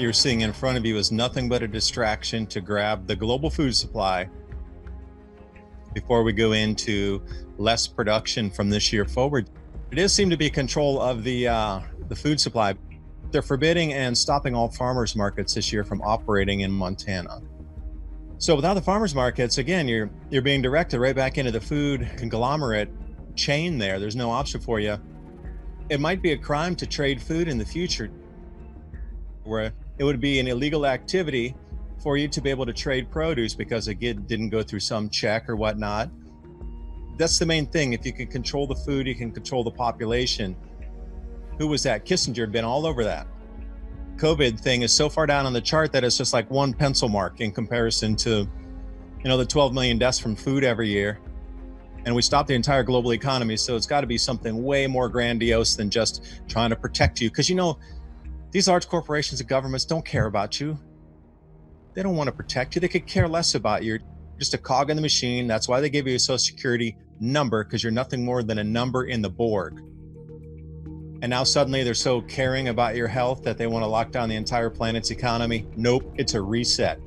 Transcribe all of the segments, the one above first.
you're seeing in front of you is nothing but a distraction to grab the global food supply before we go into less production from this year forward. It does seem to be control of the food supply. They're forbidding and stopping all farmers markets this year from operating in Montana. So without the farmers markets, again, you're being directed right back into the food conglomerate chain there. There's no option for you. It might be a crime to trade food in the future, where it would be an illegal activity for you to be able to trade produce because it didn't go through some check or whatnot. That's the main thing. If you can control the food, you can control the population. Who was that? Kissinger had been all over that. COVID thing is so far down on the chart that it's just like one pencil mark in comparison to, the 12 million deaths from food every year. And we stopped the entire global economy. So it's got to be something way more grandiose than just trying to protect you. Because, these large corporations and governments don't care about you. They don't want to protect you. They could care less about you. You're just a cog in the machine. That's why they give you a Social Security number, because you're nothing more than a number in the Borg. And now suddenly they're so caring about your health that they want to lock down the entire planet's economy. Nope, it's a reset.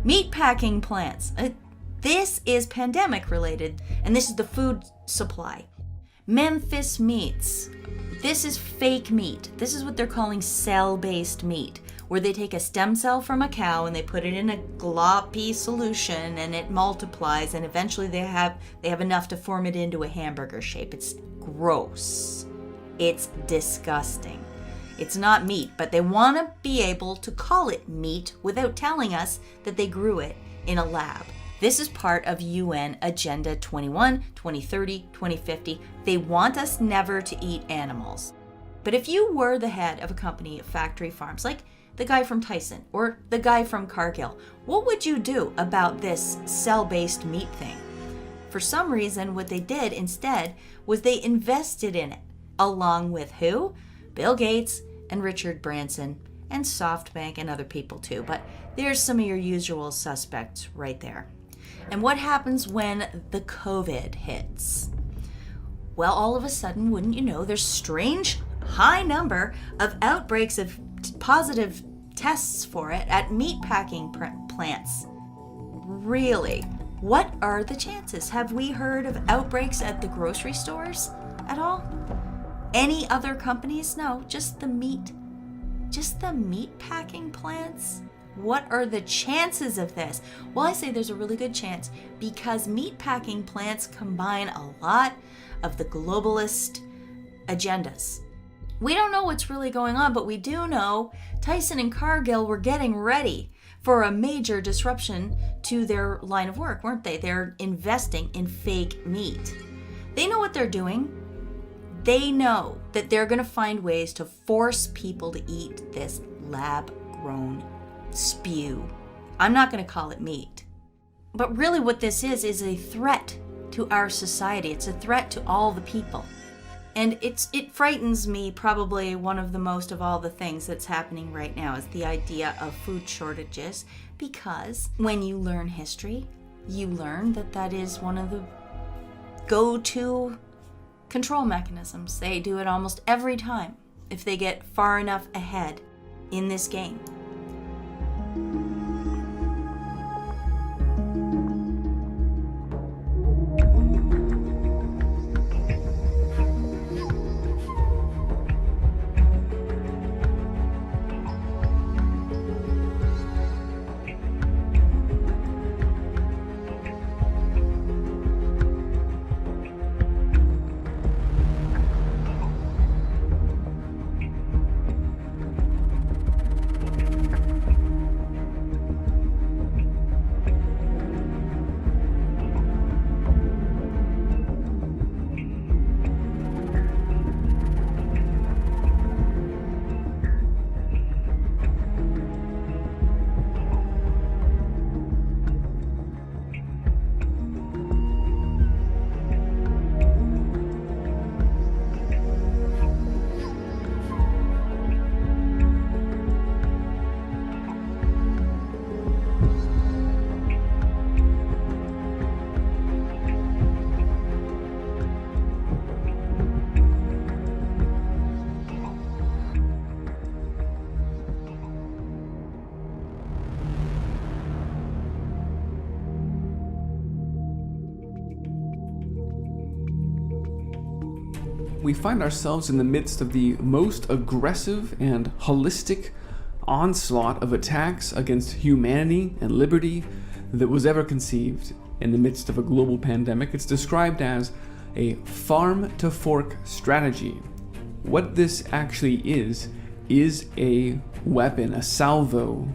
Meatpacking plants. This is pandemic related, and this is the food supply. Memphis Meats. This is fake meat. This is what they're calling cell-based meat, where they take a stem cell from a cow and they put it in a gloppy solution and it multiplies, and eventually they have enough to form it into a hamburger shape. It's gross. It's disgusting. It's not meat, but they want to be able to call it meat without telling us that they grew it in a lab. This is part of UN Agenda 21, 2030, 2050. They want us never to eat animals. But if you were the head of a company of factory farms, like the guy from Tyson or the guy from Cargill, what would you do about this cell-based meat thing? For some reason, what they did instead was they invested in it, along with who? Bill Gates and Richard Branson and SoftBank and other people too. But there's some of your usual suspects right there. And what happens when the COVID hits? Well, all of a sudden, wouldn't you know, there's strange high number of outbreaks of positive tests for it at meatpacking plants. Really? What are the chances? Have we heard of outbreaks at the grocery stores at all? Any other companies? No, just the meat packing plants. What are the chances of this? Well, I say there's a really good chance because meat packing plants combine a lot of the globalist agendas. We don't know what's really going on, but we do know Tyson and Cargill were getting ready for a major disruption to their line of work, weren't they? They're investing in fake meat. They know what they're doing. They know that they're going to find ways to force people to eat this lab-grown spew. I'm not going to call it meat. But really what this is a threat to our society. It's a threat to all the people. And it frightens me. Probably one of the most of all the things that's happening right now is the idea of food shortages, because when you learn history, you learn that is one of the go-to control mechanisms. They do it almost every time if they get far enough ahead in this game. we find ourselves in the midst of the most aggressive and holistic onslaught of attacks against humanity and liberty that was ever conceived in the midst of a global pandemic. It's described as a farm-to-fork strategy. What this actually is a weapon, a salvo,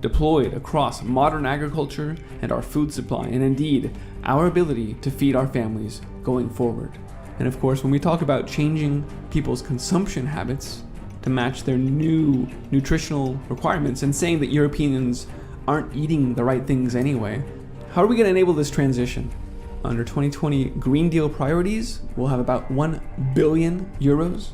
deployed across modern agriculture and our food supply, and indeed, our ability to feed our families going forward. And of course, when we talk about changing people's consumption habits to match their new nutritional requirements and saying that Europeans aren't eating the right things anyway, how are we going to enable this transition? Under 2020 Green Deal priorities, we'll have about 1 billion euros,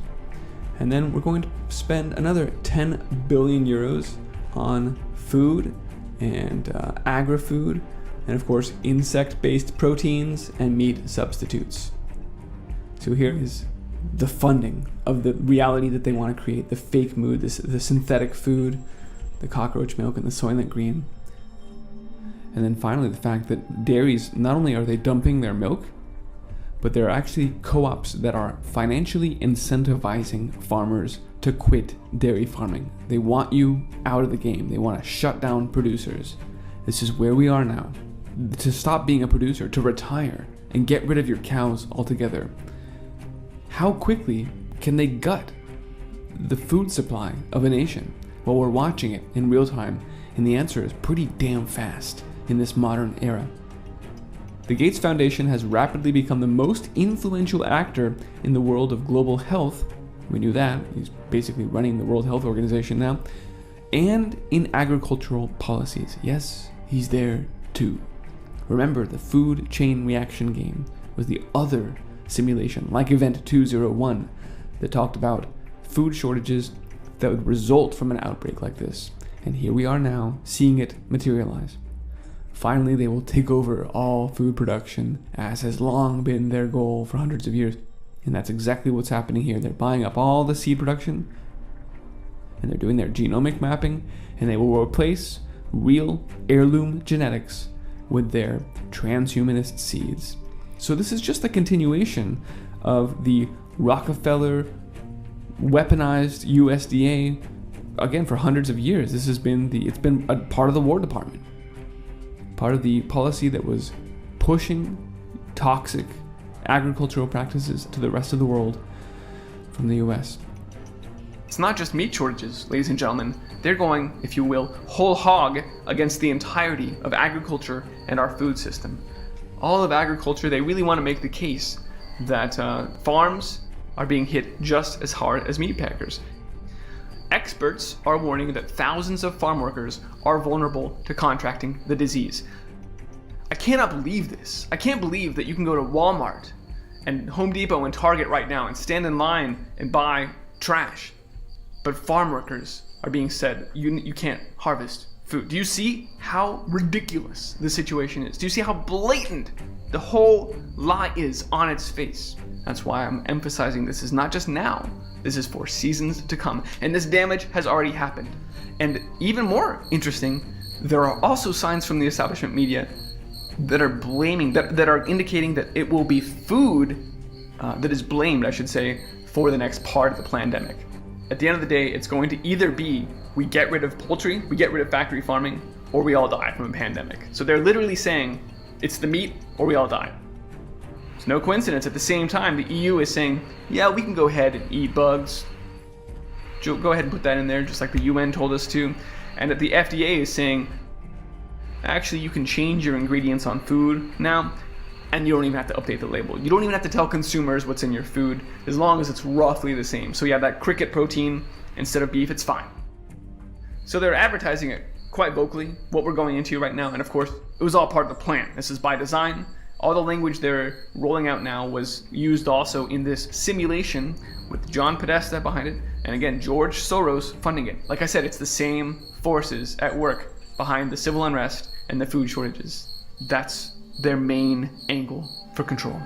and then we're going to spend another 10 billion euros on food and agri-food, and of course insect-based proteins and meat substitutes. So here is the funding of the reality that they want to create, the fake mood, the synthetic food, the cockroach milk and the Soylent Green. And then finally, the fact that dairies, not only are they dumping their milk, but there are actually co-ops that are financially incentivizing farmers to quit dairy farming. They want you out of the game. They want to shut down producers. This is where we are now. To stop being a producer, to retire, and get rid of your cows altogether. How quickly can they gut the food supply of a nation? Well, we're watching it in real time, and the answer is pretty damn fast in this modern era. The Gates Foundation has rapidly become the most influential actor in the world of global health. We knew that. He's basically running the World Health Organization now. And in agricultural policies. Yes, he's there too. Remember, the food chain reaction game was the other simulation, like Event 201, that talked about food shortages that would result from an outbreak like this. And here we are now, seeing it materialize. Finally, they will take over all food production, as has long been their goal for hundreds of years. And that's exactly what's happening here. They're buying up all the seed production, and they're doing their genomic mapping, and they will replace real heirloom genetics with their transhumanist seeds. So this is just a continuation of the Rockefeller weaponized USDA, again, for hundreds of years. It's been a part of the War Department. Part of the policy that was pushing toxic agricultural practices to the rest of the world from the US. It's not just meat shortages, ladies and gentlemen. They're going, if you will, whole hog against the entirety of agriculture and our food system. All of agriculture, they really want to make the case that farms are being hit just as hard as meat packers. Experts are warning that thousands of farm workers are vulnerable to contracting the disease. I cannot believe this. I can't believe that you can go to Walmart and Home Depot and Target right now and stand in line and buy trash. But farm workers are being said, you can't harvest food. Do you see how ridiculous the situation is? Do you see how blatant the whole lie is on its face? That's why I'm emphasizing this is not just now. This is for seasons to come. And this damage has already happened. And even more interesting, there are also signs from the establishment media that are blaming, that are indicating that it will be food that is blamed, I should say, for the next part of the pandemic. At the end of the day, it's going to either be we get rid of poultry, we get rid of factory farming, or we all die from a pandemic. So they're literally saying it's the meat or we all die. It's no coincidence. At the same time, the EU is saying, yeah, we can go ahead and eat bugs. Go ahead and put that in there, just like the UN told us to. And that the FDA is saying, actually, you can change your ingredients on food now, and you don't even have to update the label. You don't even have to tell consumers what's in your food, as long as it's roughly the same. So yeah, that cricket protein instead of beef, it's fine. So they're advertising it quite vocally, what we're going into right now. And of course, it was all part of the plan. This is by design. All the language they're rolling out now was used also in this simulation with John Podesta behind it, and again, George Soros funding it. Like I said, it's the same forces at work behind the civil unrest and the food shortages. That's their main angle for control.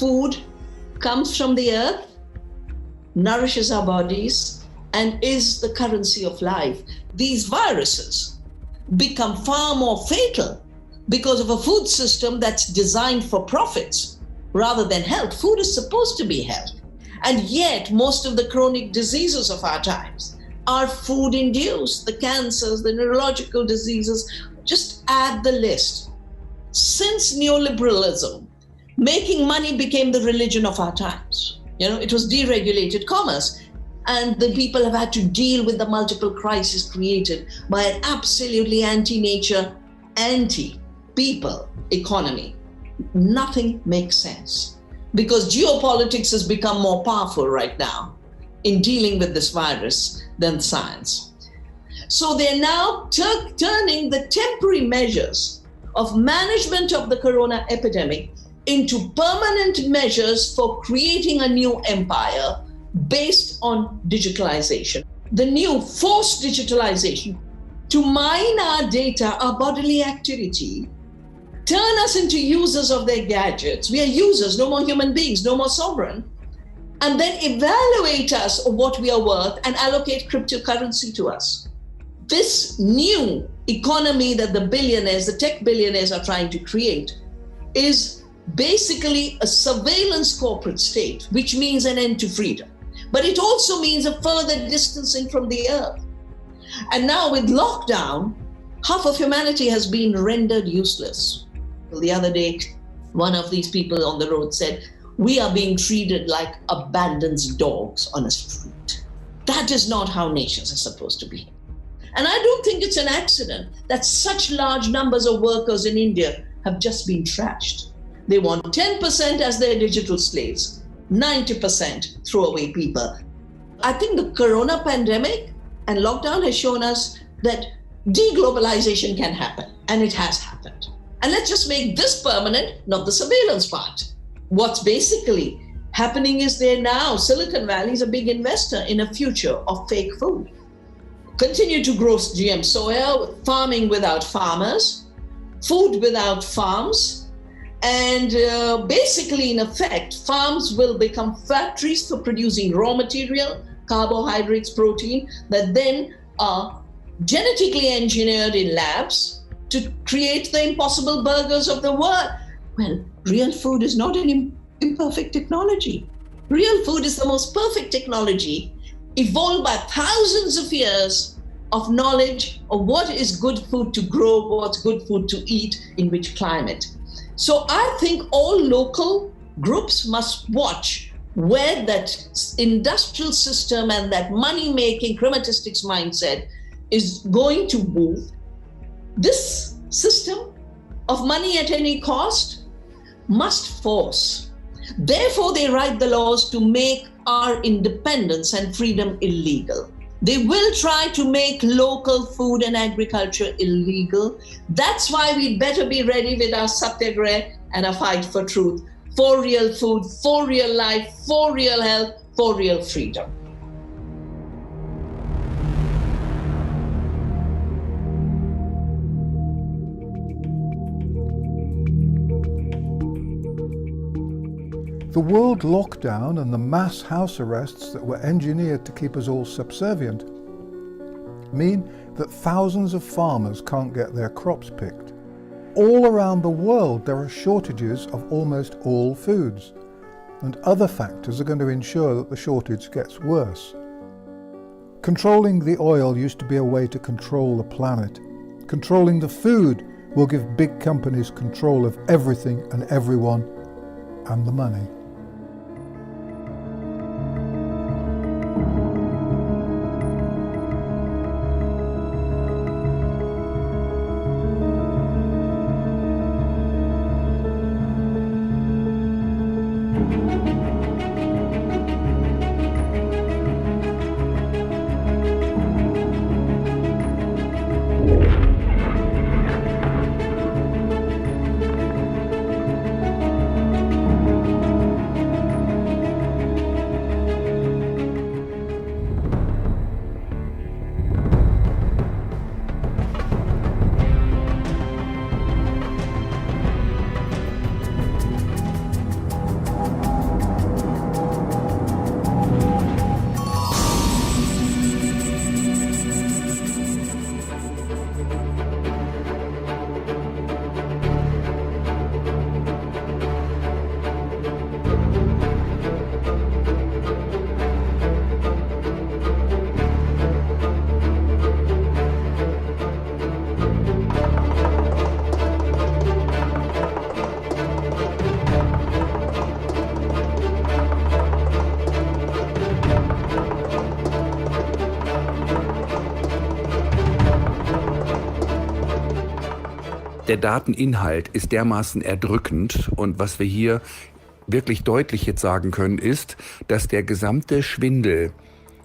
food comes from the earth, nourishes our bodies, and is the currency of life. These viruses become far more fatal because of a food system that's designed for profits rather than health. Food is supposed to be health. And yet, most of the chronic diseases of our times are food-induced. The cancers, the neurological diseases, just add the list. Since neoliberalism, making money became the religion of our times. It was deregulated commerce, and the people have had to deal with the multiple crises created by an absolutely anti-nature, anti-people economy. Nothing makes sense because geopolitics has become more powerful right now in dealing with this virus than science. So they're now turning the temporary measures of management of the corona epidemic into permanent measures for creating a new empire based on digitalization. The new forced digitalization to mine our data, our bodily activity, turn us into users of their gadgets. We are users, no more human beings, no more sovereign, and then evaluate us of what we are worth and allocate cryptocurrency to us. This new economy that the billionaires, the tech billionaires are trying to create is basically a surveillance corporate state, which means an end to freedom. But it also means a further distancing from the earth. And now with lockdown, half of humanity has been rendered useless. The other day, one of these people on the road said, "We are being treated like abandoned dogs on a street." That is not how nations are supposed to be. And I don't think it's an accident that such large numbers of workers in India have just been trashed. They want 10% as their digital slaves, 90% throwaway people. I think the corona pandemic and lockdown has shown us that deglobalization can happen, and it has happened. And let's just make this permanent, not the surveillance part. What's basically happening is Silicon Valley is a big investor in a future of fake food. Continue to grow GM soya, farming without farmers, food without farms, and basically, in effect, farms will become factories for producing raw material, carbohydrates, protein, that then are genetically engineered in labs to create the impossible burgers of the world. Well, real food is not an imperfect technology. Real food is the most perfect technology, evolved by thousands of years of knowledge of what is good food to grow, what's good food to eat, in which climate. So I think all local groups must watch where that industrial system and that money-making chromatistics mindset is going to move. This system of money at any cost must force. Therefore, they write the laws to make our independence and freedom illegal. They will try to make local food and agriculture illegal. That's why we'd better be ready with our satyagraha and a fight for truth, for real food, for real life, for real health, for real freedom. The world lockdown and the mass house arrests that were engineered to keep us all subservient mean that thousands of farmers can't get their crops picked. All around the world there are shortages of almost all foods, and other factors are going to ensure that the shortage gets worse. Controlling the oil used to be a way to control the planet. Controlling the food will give big companies control of everything and everyone, and the money. Der Dateninhalt ist dermaßen erdrückend und was wir hier wirklich deutlich jetzt sagen können, ist, dass der gesamte Schwindel,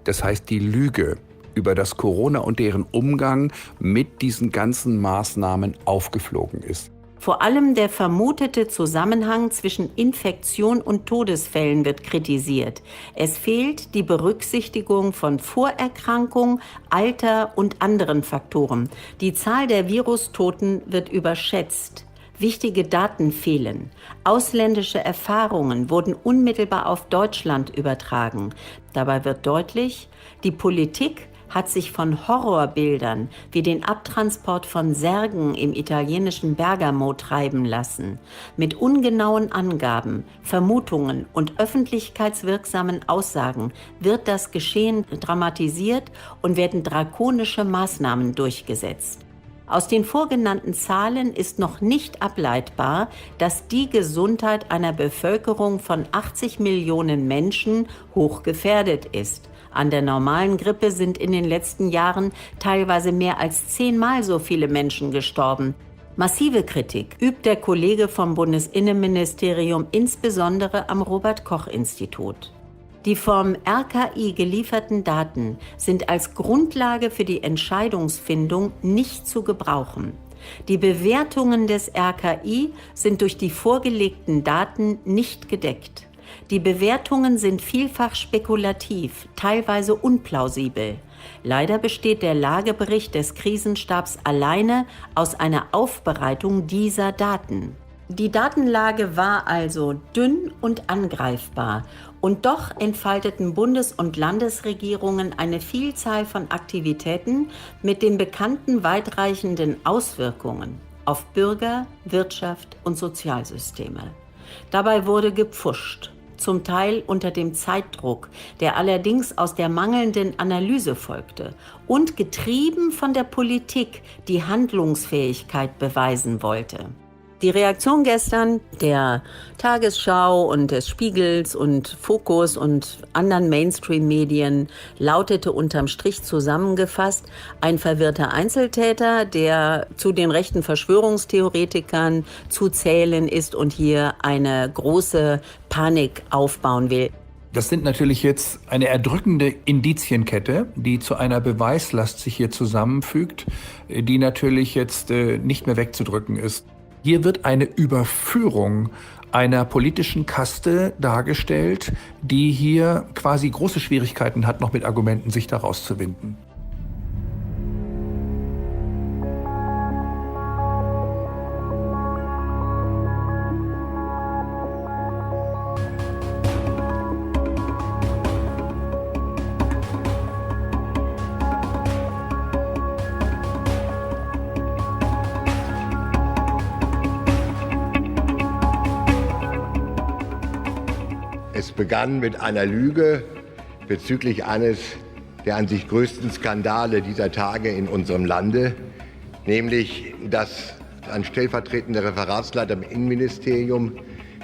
das heißt die Lüge über das Corona und deren Umgang mit diesen ganzen Maßnahmen aufgeflogen ist. Vor allem der vermutete Zusammenhang zwischen Infektion und Todesfällen wird kritisiert. Es fehlt die Berücksichtigung von Vorerkrankung, Alter und anderen Faktoren. Die Zahl der Virustoten wird überschätzt. Wichtige Daten fehlen. Ausländische Erfahrungen wurden unmittelbar auf Deutschland übertragen. Dabei wird deutlich, die Politik hat sich von Horrorbildern wie den Abtransport von Särgen im italienischen Bergamo treiben lassen. Mit ungenauen Angaben, Vermutungen und öffentlichkeitswirksamen Aussagen wird das Geschehen dramatisiert und werden drakonische Maßnahmen durchgesetzt. Aus den vorgenannten Zahlen ist noch nicht ableitbar, dass die Gesundheit einer Bevölkerung von 80 Millionen Menschen hochgefährdet ist. An der normalen Grippe sind in den letzten Jahren teilweise mehr als 10-mal so viele Menschen gestorben. Massive Kritik übt der Kollege vom Bundesinnenministerium insbesondere am Robert-Koch-Institut. Die vom RKI gelieferten Daten sind als Grundlage für die Entscheidungsfindung nicht zu gebrauchen. Die Bewertungen des RKI sind durch die vorgelegten Daten nicht gedeckt. Die Bewertungen sind vielfach spekulativ, teilweise unplausibel. Leider besteht der Lagebericht des Krisenstabs alleine aus einer Aufbereitung dieser Daten. Die Datenlage war also dünn und angreifbar. Und doch entfalteten Bundes- und Landesregierungen eine Vielzahl von Aktivitäten mit den bekannten weitreichenden Auswirkungen auf Bürger, Wirtschaft und Sozialsysteme. Dabei wurde gepfuscht, zum Teil unter dem Zeitdruck, der allerdings aus der mangelnden Analyse folgte und getrieben von der Politik, die Handlungsfähigkeit beweisen wollte. Die Reaktion gestern der Tagesschau und des Spiegels und Fokus und anderen Mainstream-Medien lautete unterm Strich zusammengefasst: ein verwirrter Einzeltäter, der zu den rechten Verschwörungstheoretikern zu zählen ist und hier eine große Panik aufbauen will. Das sind natürlich jetzt eine erdrückende Indizienkette, die zu einer Beweislast sich hier zusammenfügt, die natürlich jetzt nicht mehr wegzudrücken ist. Hier wird eine Überführung einer politischen Kaste dargestellt, die hier quasi große Schwierigkeiten hat, noch mit Argumenten sich daraus zu winden. Es begann mit einer Lüge bezüglich eines der an sich größten Skandale dieser Tage in unserem Lande, nämlich dass ein stellvertretender Referatsleiter im Innenministerium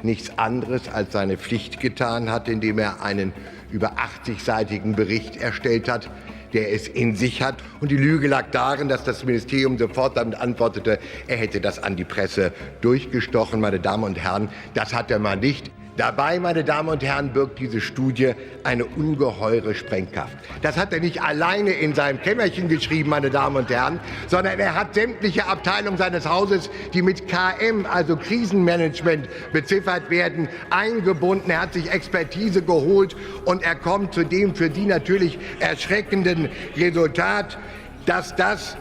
nichts anderes als seine Pflicht getan hat, indem er einen über 80-seitigen Bericht erstellt hat, der es in sich hat. Und die Lüge lag darin, dass das Ministerium sofort damit antwortete, er hätte das an die Presse durchgestochen. Meine Damen und Herren, das hat er mal nicht. Dabei, meine Damen und Herren, birgt diese Studie eine ungeheure Sprengkraft. Das hat er nicht alleine in seinem Kämmerchen geschrieben, meine Damen und Herren, sondern er hat sämtliche Abteilungen seines Hauses, die mit KM, also Krisenmanagement, beziffert werden, eingebunden. Er hat sich Expertise geholt und er kommt zu dem für die natürlich erschreckenden Resultat, dass das,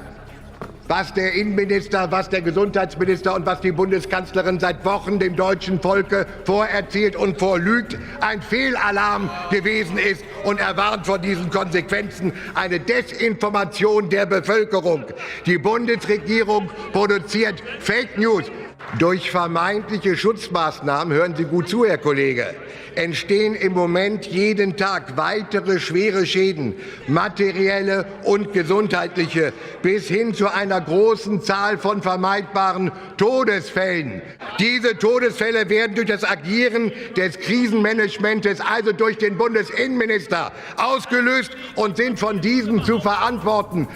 was der Innenminister, was der Gesundheitsminister und was die Bundeskanzlerin seit Wochen dem deutschen Volke vorerzählt und vorlügt, ein Fehlalarm gewesen ist. Und er warnt vor diesen Konsequenzen, eine Desinformation der Bevölkerung. Die Bundesregierung produziert Fake News. Durch vermeintliche Schutzmaßnahmen, hören Sie gut zu, Herr Kollege, entstehen im Moment jeden Tag weitere schwere Schäden, materielle und gesundheitliche, bis hin zu einer großen Zahl von vermeidbaren Todesfällen. Diese Todesfälle werden durch das Agieren des Krisenmanagements, also durch den Bundesinnenminister, ausgelöst und sind von diesem zu verantworten.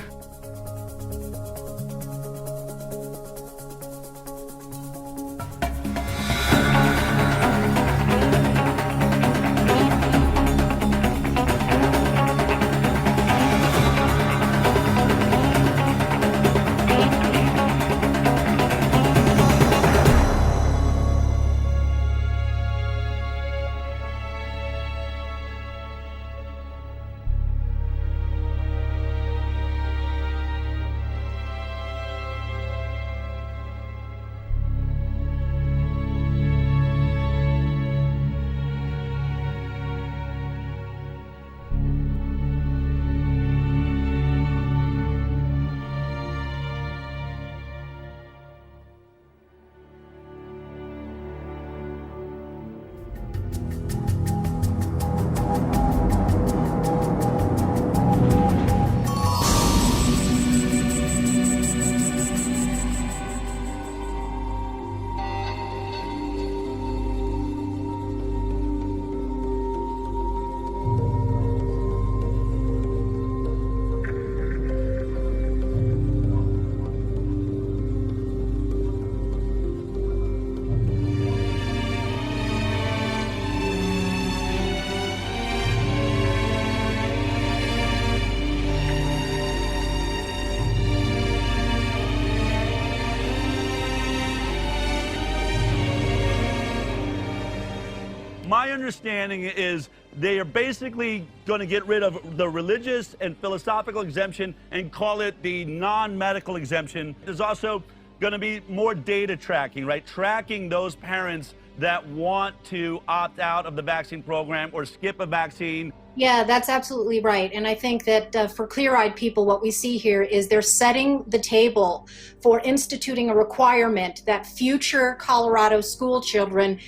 my understanding is they are basically going to get rid of the religious and philosophical exemption and call it the non-medical exemption. There's also going to be more data tracking, right? Tracking those parents that want to opt out of the vaccine program or skip a vaccine. Yeah, that's absolutely right. And I think that for Clear-Eyed People, what we see here is they're setting the table for instituting a requirement that future Colorado school children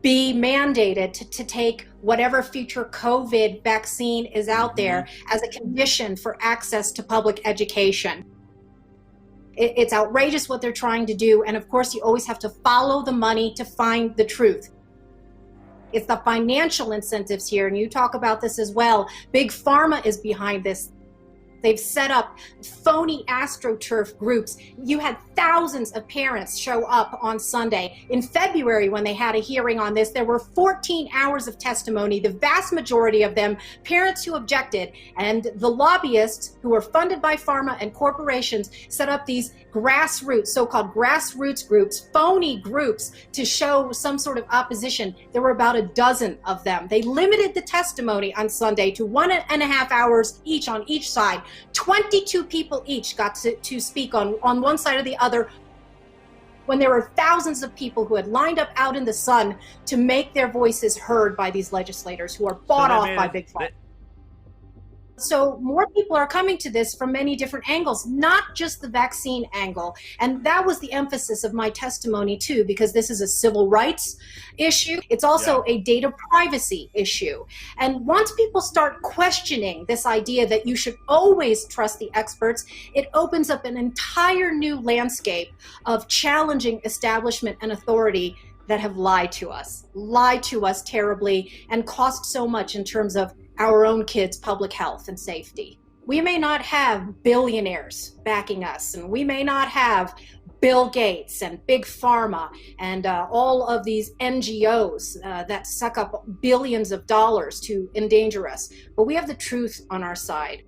be mandated to take whatever future COVID vaccine is out there as a condition for access to public education. It's outrageous what they're trying to do. And of course, you always have to follow the money to find the truth. It's the financial incentives here, and you talk about this as well. Big Pharma is behind this. They've set up phony AstroTurf groups. You had thousands of parents show up on Sunday. In February, when they had a hearing on this, there were 14 hours of testimony, the vast majority of them parents who objected. And the lobbyists who were funded by pharma and corporations set up these grassroots, so-called grassroots groups, phony groups, to show some sort of opposition. There were about a dozen of them. They limited the testimony on Sunday to 1.5 hours each on each side. 22 people each got to speak on one side or the other, when there were thousands of people who had lined up out in the sun to make their voices heard by these legislators who are bought off by Big Pharma. So more people are coming to this from many different angles, not just the vaccine angle. And that was the emphasis of my testimony too, because this is a civil rights issue. It's also a data privacy issue. And once people start questioning this idea that you should always trust the experts, it opens up an entire new landscape of challenging establishment and authority that have lied to us terribly, and cost so much in terms of our own kids' public health and safety. We may not have billionaires backing us, and we may not have Bill Gates and Big Pharma and all of these NGOs that suck up billions of dollars to endanger us, but we have the truth on our side.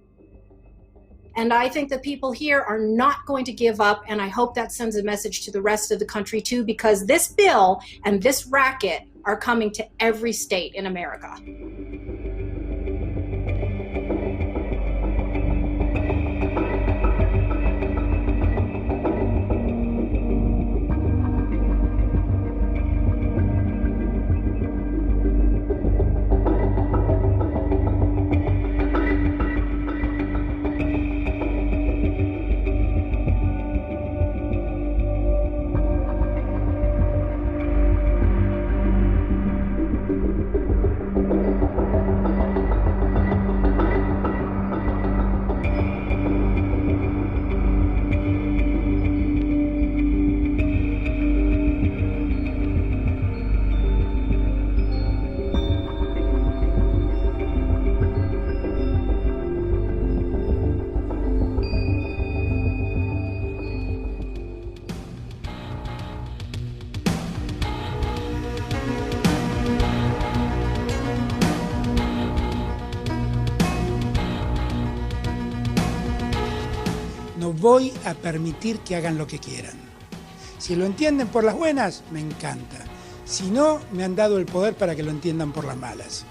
And I think the people here are not going to give up, and I hope that sends a message to the rest of the country too, because this bill and this racket are coming to every state in America. No voy a permitir que hagan lo que quieran. Si lo entienden por las buenas, me encanta. Si no, me han dado el poder para que lo entiendan por las malas.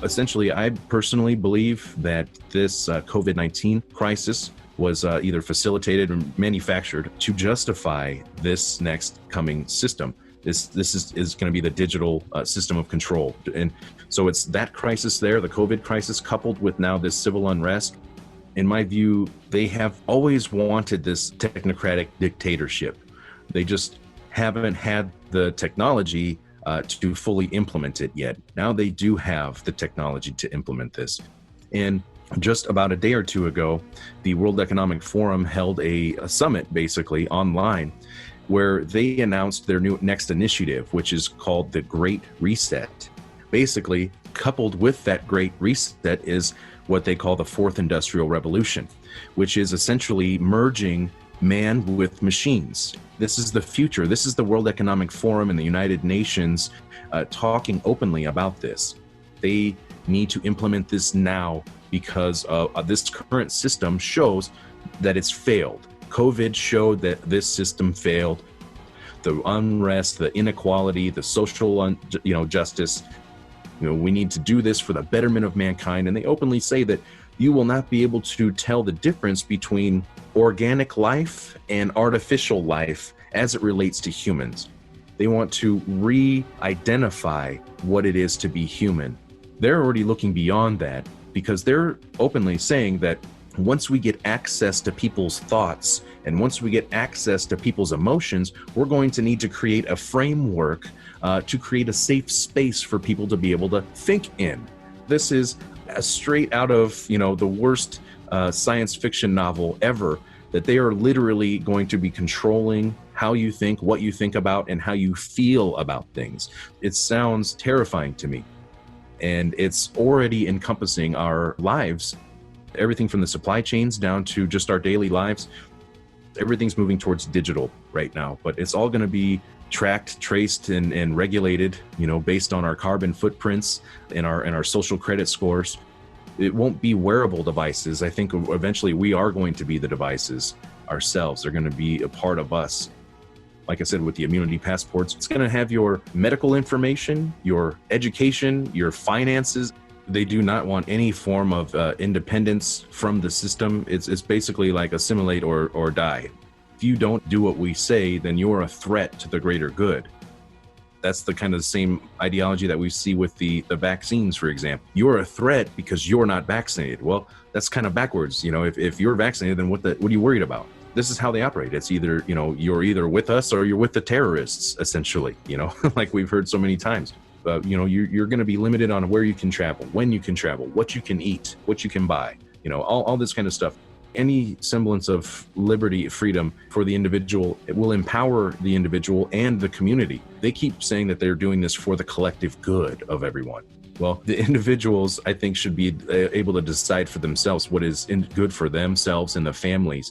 Essentially, I personally believe that this COVID-19 crisis was either facilitated or manufactured to justify this next coming system. This is going to be the digital system of control. And so it's that crisis there, the COVID crisis, coupled with now this civil unrest. In my view, they have always wanted this technocratic dictatorship. They just haven't had the technology to fully implement it yet. Now they do have the technology to implement this. And Just about a day or two ago, the World Economic Forum held a summit, basically online, where they announced their next initiative, which is called the Great Reset. Basically, coupled with that Great Reset is what they call the Fourth Industrial Revolution, which is essentially merging man with machines. This is the future. This is the World Economic Forum and the United Nations talking openly about this. They need to implement this now because this current system shows that it's failed. COVID showed that this system failed. The unrest, the inequality, the social justice. We need to do this for the betterment of mankind. And they openly say that you will not be able to tell the difference between organic life and artificial life as it relates to humans. They want to re-identify what it is to be human. They're already looking beyond that because they're openly saying that once we get access to people's thoughts and once we get access to people's emotions, we're going to need to create a framework to create a safe space for people to be able to think in. This is straight out of, the worst science fiction novel ever, that they are literally going to be controlling how you think, what you think about, and how you feel about things. It sounds terrifying to me. And it's already encompassing our lives, everything from the supply chains down to just our daily lives. Everything's moving towards digital right now, but it's all going to be tracked, traced, and regulated, based on our carbon footprints and our social credit scores. It won't be wearable devices. I think eventually we are going to be the devices ourselves. They're going to be a part of us. Like I said, with the immunity passports, it's going to have your medical information, your education, your finances. They do not want any form of independence from the system. It's basically like assimilate or die. If you don't do what we say, then you're a threat to the greater good. That's the kind of the same ideology that we see with the vaccines, for example. You're a threat because you're not vaccinated. Well, that's kind of backwards. If you're vaccinated, then what are you worried about? This is how they operate. It's either, you're either with us or you're with the terrorists, essentially, like we've heard so many times. You're going to be limited on where you can travel, when you can travel, what you can eat, what you can buy, all this kind of stuff. Any semblance of liberty, freedom for the individual, it will empower the individual and the community. They keep saying that they're doing this for the collective good of everyone. Well, the individuals, I think, should be able to decide for themselves what is good for themselves and the families.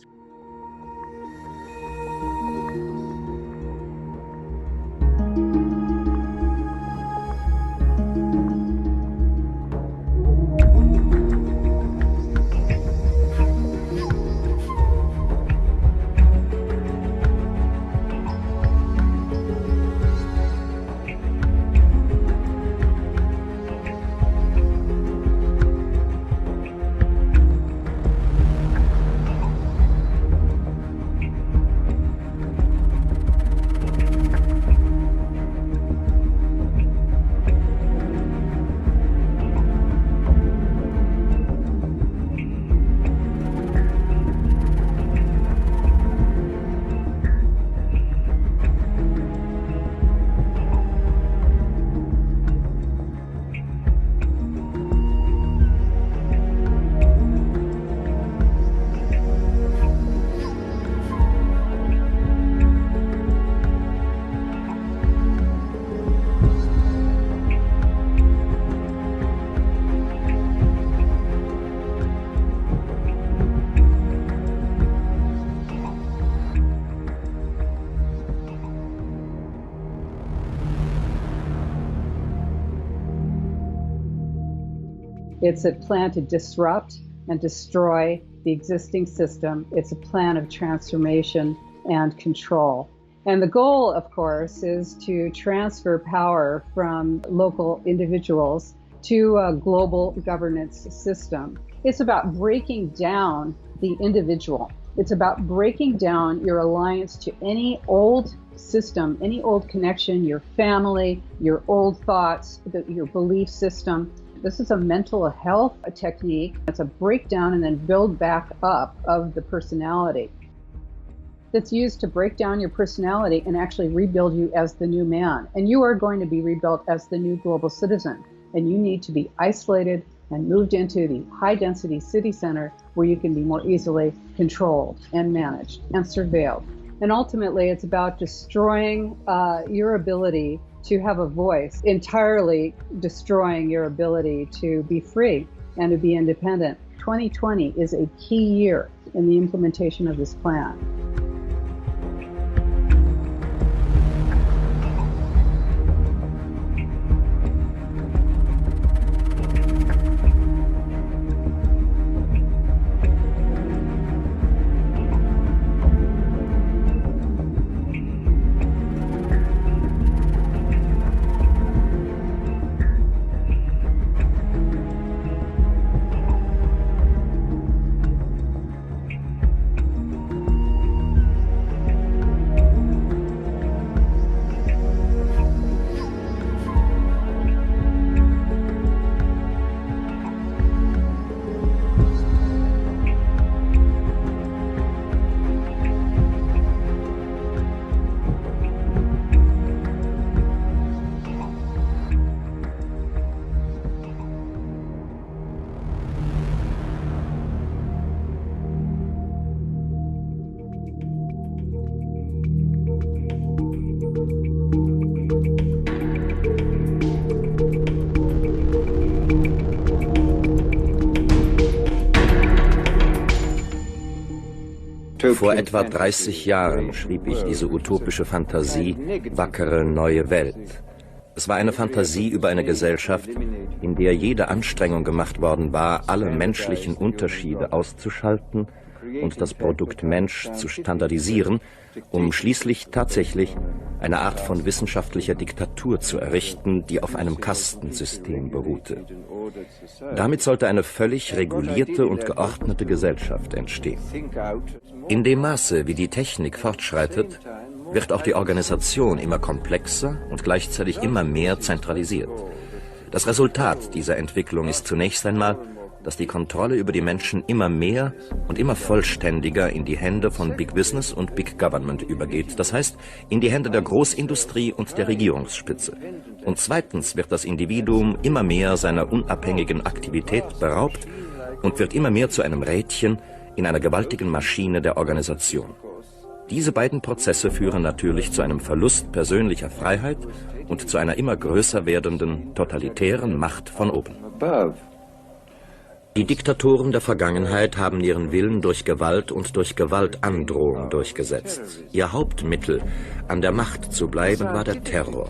It's a plan to disrupt and destroy the existing system. It's a plan of transformation and control. And the goal, of course, is to transfer power from local individuals to a global governance system. It's about breaking down the individual. It's about breaking down your alliance to any old system, any old connection, your family, your old thoughts, your belief system. This is a mental health technique. It's a breakdown and then build back up of the personality. That's used to break down your personality and actually rebuild you as the new man. And you are going to be rebuilt as the new global citizen. And you need to be isolated, and moved into the high-density city center where you can be more easily controlled and managed and surveilled. And ultimately, it's about destroying your ability to have a voice, entirely destroying your ability to be free and to be independent. 2020 is a key year in the implementation of this plan. Vor etwa 30 Jahren schrieb ich diese utopische Fantasie Wackere neue Welt. Es war eine Fantasie über eine Gesellschaft, in der jede Anstrengung gemacht worden war, alle menschlichen Unterschiede auszuschalten und das Produkt Mensch zu standardisieren, um schließlich tatsächlich eine Art von wissenschaftlicher Diktatur zu errichten, die auf einem Kastensystem beruhte. Damit sollte eine völlig regulierte und geordnete Gesellschaft entstehen. In dem Maße, wie die Technik fortschreitet, wird auch die Organisation immer komplexer und gleichzeitig immer mehr zentralisiert. Das Resultat dieser Entwicklung ist zunächst einmal, dass die Kontrolle über die Menschen immer mehr und immer vollständiger in die Hände von Big Business und Big Government übergeht. Das heißt, in die Hände der Großindustrie und der Regierungsspitze. Und zweitens wird das Individuum immer mehr seiner unabhängigen Aktivität beraubt und wird immer mehr zu einem Rädchen in einer gewaltigen Maschine der Organisation. Diese beiden Prozesse führen natürlich zu einem Verlust persönlicher Freiheit und zu einer immer größer werdenden totalitären Macht von oben. Die Diktatoren der Vergangenheit haben ihren Willen durch Gewalt und durch Gewaltandrohung durchgesetzt. Ihr Hauptmittel, an der Macht zu bleiben, war der Terror.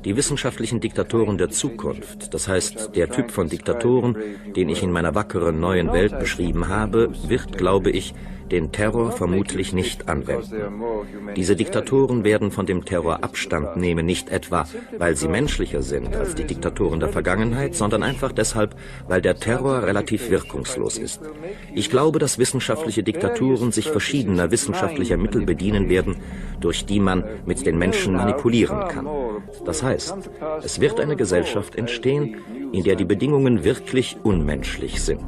Die wissenschaftlichen Diktatoren der Zukunft, das heißt der Typ von Diktatoren, den ich in meiner wackeren neuen Welt beschrieben habe, wird, glaube ich, den Terror vermutlich nicht anwenden. Diese Diktatoren werden von dem Terror Abstand nehmen, nicht etwa, weil sie menschlicher sind als die Diktatoren der Vergangenheit, sondern einfach deshalb, weil der Terror relativ wirkungslos ist. Ich glaube, dass wissenschaftliche Diktaturen sich verschiedener wissenschaftlicher Mittel bedienen werden, durch die man mit den Menschen manipulieren kann. Das heißt, es wird eine Gesellschaft entstehen, in der die Bedingungen wirklich unmenschlich sind,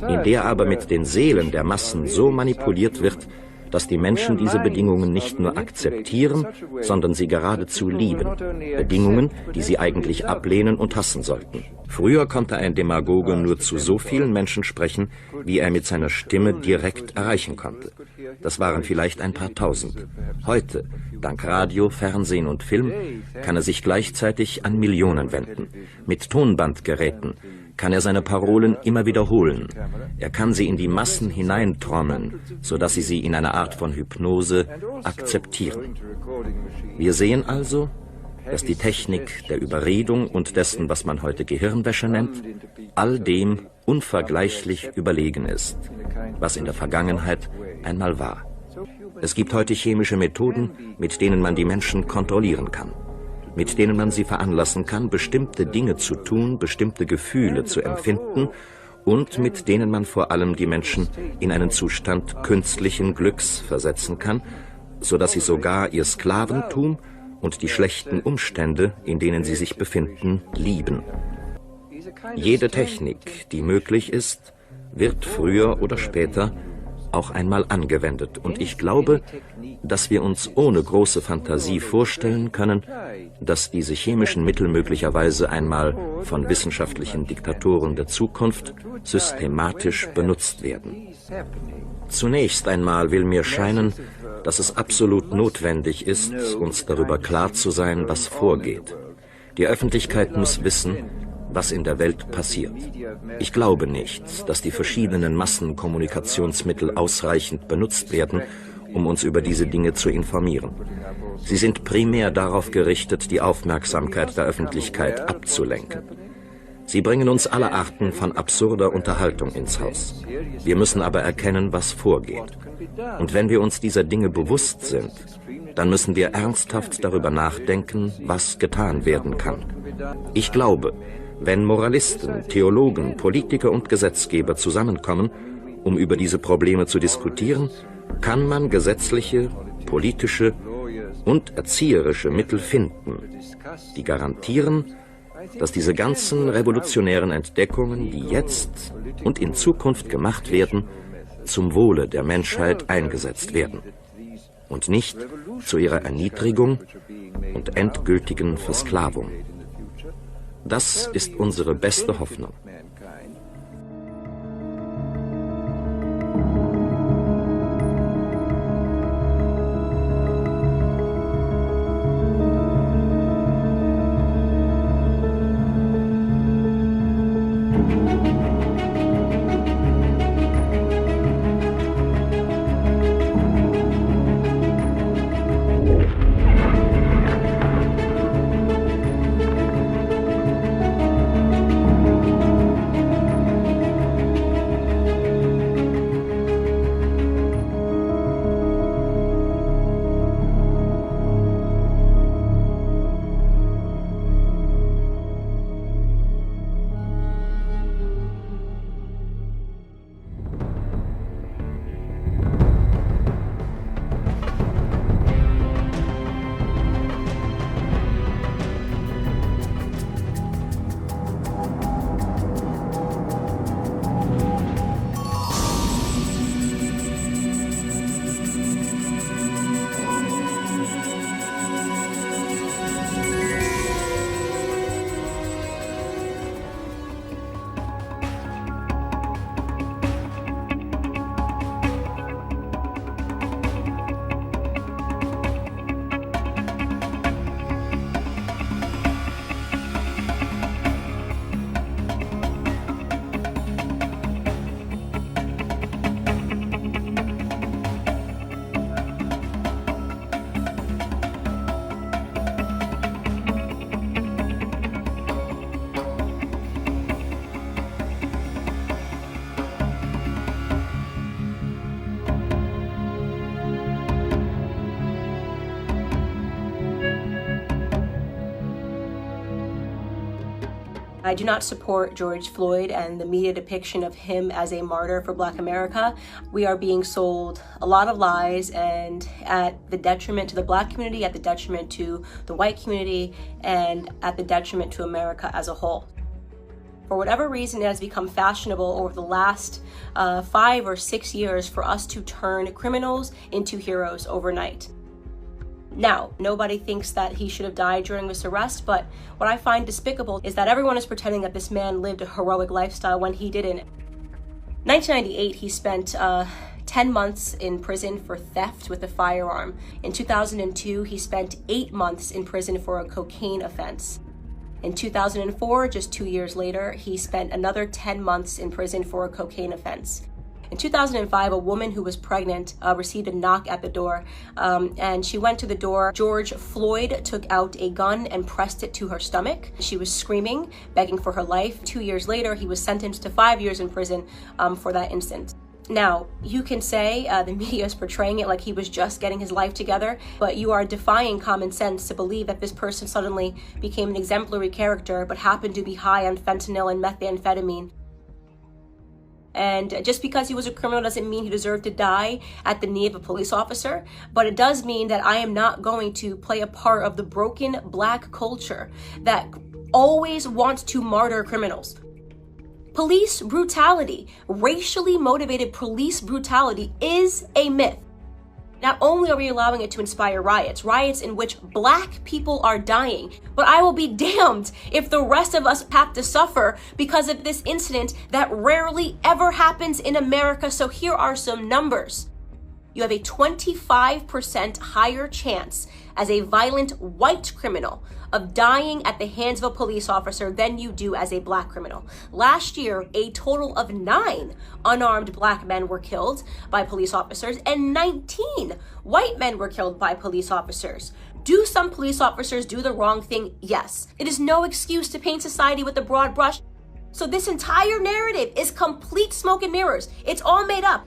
in der aber mit den Seelen der Massen so manipuliert wird, dass die Menschen diese Bedingungen nicht nur akzeptieren, sondern sie geradezu lieben. Bedingungen, die sie eigentlich ablehnen und hassen sollten. Früher konnte ein Demagoge nur zu so vielen Menschen sprechen, wie er mit seiner Stimme direkt erreichen konnte. Das waren vielleicht ein paar Tausend. Heute, dank Radio, Fernsehen und Film, kann er sich gleichzeitig an Millionen wenden. Mit Tonbandgeräten kann er seine Parolen immer wiederholen. Er kann sie in die Massen hineintrommeln, sodass sie sie in einer Art von Hypnose akzeptieren. Wir sehen also, dass die Technik der Überredung und dessen, was man heute Gehirnwäsche nennt, all dem unvergleichlich überlegen ist, was in der Vergangenheit einmal war. Es gibt heute chemische Methoden, mit denen man die Menschen kontrollieren kann, mit denen man sie veranlassen kann, bestimmte Dinge zu tun, bestimmte Gefühle zu empfinden und mit denen man vor allem die Menschen in einen Zustand künstlichen Glücks versetzen kann, sodass sie sogar ihr Sklaventum und die schlechten Umstände, in denen sie sich befinden, lieben. Jede Technik, die möglich ist, wird früher oder später auch einmal angewendet. Und ich glaube, dass wir uns ohne große Fantasie vorstellen können, dass diese chemischen Mittel möglicherweise einmal von wissenschaftlichen Diktatoren der Zukunft systematisch benutzt werden. Zunächst einmal will mir scheinen, dass es absolut notwendig ist, uns darüber klar zu sein, was vorgeht. Die Öffentlichkeit muss wissen, was in der Welt passiert. Ich glaube nicht, dass die verschiedenen Massenkommunikationsmittel ausreichend benutzt werden, um uns über diese Dinge zu informieren. Sie sind primär darauf gerichtet, die Aufmerksamkeit der Öffentlichkeit abzulenken. Sie bringen uns alle Arten von absurder Unterhaltung ins Haus. Wir müssen aber erkennen, was vorgeht. Und wenn wir uns dieser Dinge bewusst sind, dann müssen wir ernsthaft darüber nachdenken, was getan werden kann. Ich glaube, wenn Moralisten, Theologen, Politiker und Gesetzgeber zusammenkommen, um über diese Probleme zu diskutieren, kann man gesetzliche, politische und erzieherische Mittel finden, die garantieren, dass diese ganzen revolutionären Entdeckungen, die jetzt und in Zukunft gemacht werden, zum Wohle der Menschheit eingesetzt werden und nicht zu ihrer Erniedrigung und endgültigen Versklavung. Das ist unsere beste Hoffnung. I do not support George Floyd and the media depiction of him as a martyr for Black America. We are being sold a lot of lies, and at the detriment to the Black community, at the detriment to the white community, and at the detriment to America as a whole. For whatever reason, it has become fashionable over the last 5 or 6 years for us to turn criminals into heroes overnight. Now, nobody thinks that he should have died during this arrest, but what I find despicable is that everyone is pretending that this man lived a heroic lifestyle when he didn't. In 1998, he spent 10 months in prison for theft with a firearm. In 2002, he spent 8 months in prison for a cocaine offense. In 2004, just 2 years later, he spent another 10 months in prison for a cocaine offense. In 2005, a woman who was pregnant received a knock at the door, and she went to the door. George Floyd took out a gun and pressed it to her stomach. She was screaming, begging for her life. 2 years later, he was sentenced to 5 years in prison for that incident. Now, you can say the media is portraying it like he was just getting his life together, but you are defying common sense to believe that this person suddenly became an exemplary character but happened to be high on fentanyl and methamphetamine. And just because he was a criminal doesn't mean he deserved to die at the knee of a police officer, but it does mean that I am not going to play a part of the broken Black culture that always wants to martyr criminals. Police brutality, racially motivated police brutality, is a myth. Not only are we allowing it to inspire riots in which Black people are dying, but I will be damned if the rest of us have to suffer because of this incident that rarely ever happens in America. So here are some numbers. You have a 25% higher chance as a violent white criminal of dying at the hands of a police officer than you do as a Black criminal. Last year, a total of 9 unarmed Black men were killed by police officers and 19 white men were killed by police officers. Do some police officers do the wrong thing? Yes. It is no excuse to paint society with a broad brush. So this entire narrative is complete smoke and mirrors. It's all made up.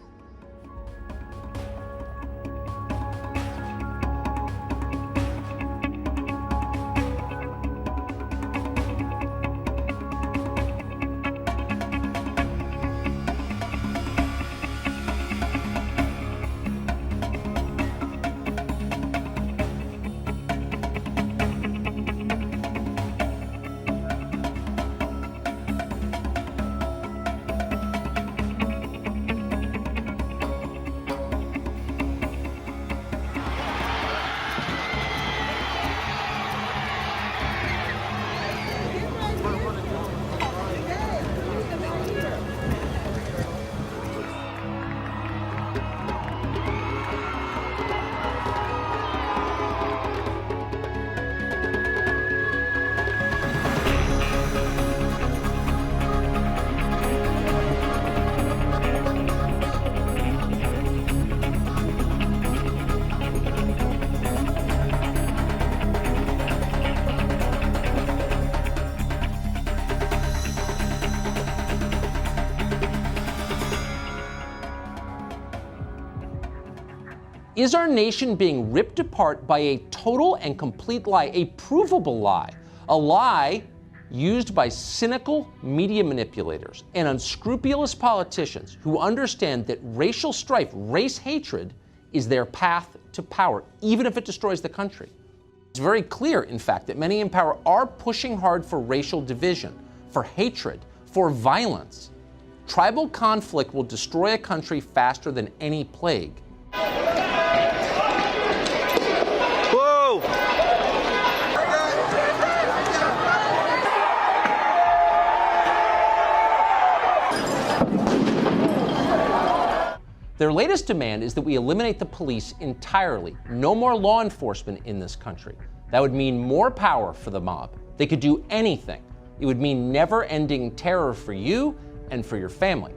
Is our nation being ripped apart by a total and complete lie, a provable lie, a lie used by cynical media manipulators and unscrupulous politicians who understand that racial strife, race hatred, is their path to power, even if it destroys the country? It's very clear, in fact, that many in power are pushing hard for racial division, for hatred, for violence. Tribal conflict will destroy a country faster than any plague. Whoa! Their latest demand is that we eliminate the police entirely. No more law enforcement in this country. That would mean more power for the mob. They could do anything. It would mean never-ending terror for you and for your family.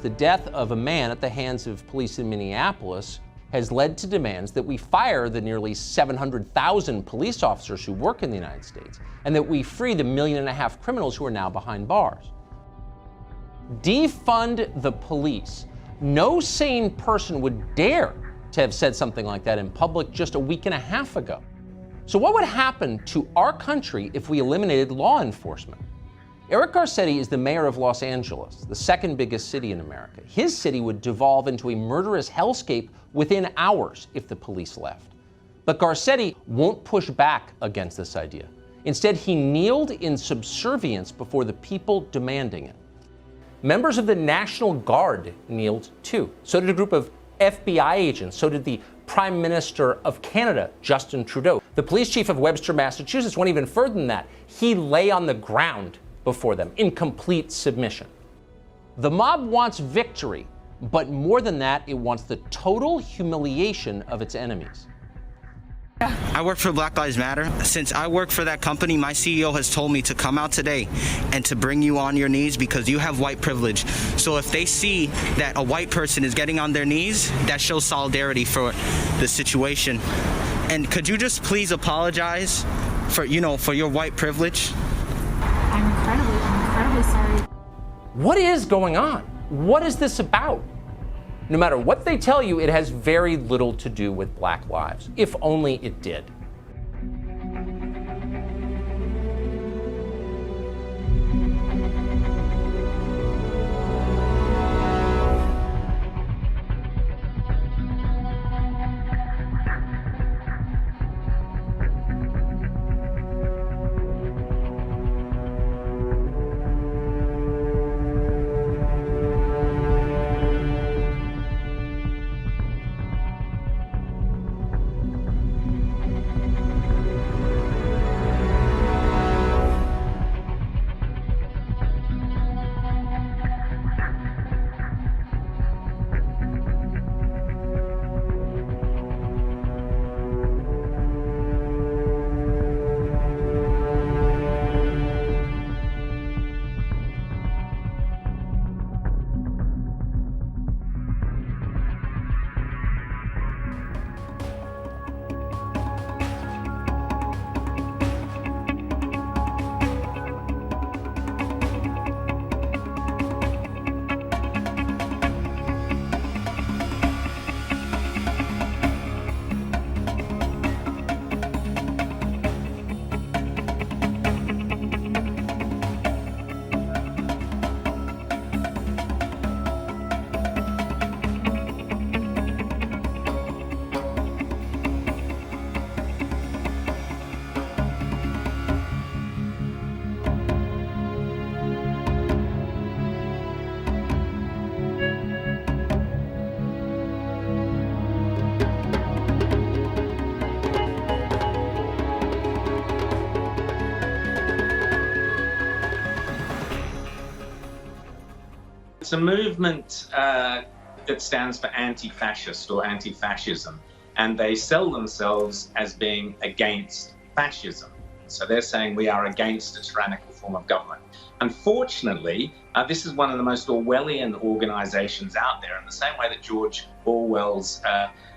The death of a man at the hands of police in Minneapolis has led to demands that we fire the nearly 700,000 police officers who work in the United States, and that we free the 1.5 million criminals who are now behind bars. Defund the police. No sane person would dare to have said something like that in public just a week and a half ago. So what would happen to our country if we eliminated law enforcement? Eric Garcetti is the mayor of Los Angeles, the second biggest city in America. His city would devolve into a murderous hellscape within hours if the police left. But Garcetti won't push back against this idea. Instead, he kneeled in subservience before the people demanding it. Members of the National Guard kneeled too. So did a group of FBI agents. So did the Prime Minister of Canada, Justin Trudeau. The police chief of Webster, Massachusetts went even further than that. He lay on the ground before them in complete submission. The mob wants victory, but more than that, it wants the total humiliation of its enemies. I work for Black Lives Matter. Since I work for that company, my CEO has told me to come out today and to bring you on your knees because you have white privilege. So if they see that a white person is getting on their knees, that shows solidarity for the situation. And could you just please apologize for your white privilege? I'm incredibly sorry. What is going on? What is this about? No matter what they tell you, it has very little to do with Black lives, if only it did. It's a movement that stands for anti-fascist or anti-fascism, and they sell themselves as being against fascism. So they're saying we are against a tyrannical form of government. Unfortunately, this is one of the most Orwellian organizations out there, in the same way that George Orwell's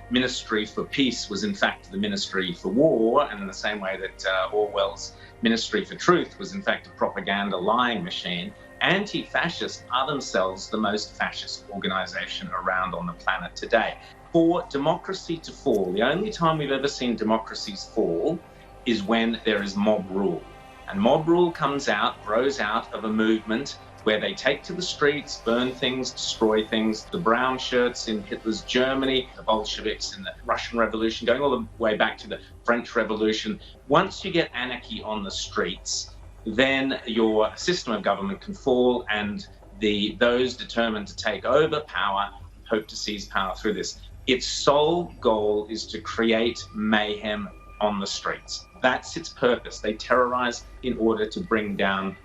Ministry for Peace was in fact the Ministry for War, and in the same way that Orwell's Ministry for Truth was in fact a propaganda lying machine. Anti-fascists are themselves the most fascist organization around on the planet today. For democracy to fall, the only time we've ever seen democracies fall is when there is mob rule. And mob rule grows out of a movement where they take to the streets, burn things, destroy things. The brown shirts in Hitler's Germany, the Bolsheviks in the Russian Revolution, going all the way back to the French Revolution. Once you get anarchy on the streets, then your system of government can fall, and those determined to take over power hope to seize power through this. Its sole goal is to create mayhem on the streets. That's its purpose. They terrorize in order to bring down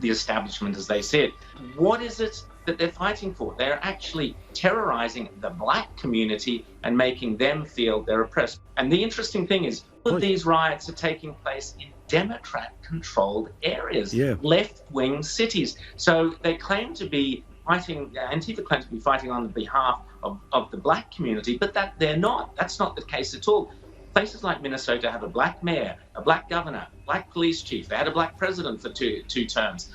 the establishment as they see it. What is it that they're fighting for? They're actually terrorizing the black community and making them feel they're oppressed. And the interesting thing is, all of these riots are taking place in Democrat-controlled areas, left-wing cities. So they claim to be fighting, Antifa claims to be fighting on behalf of the black community, but that they're not. That's not the case at all. Places like Minnesota have a black mayor, a black governor, black police chief. They had a black president for two terms.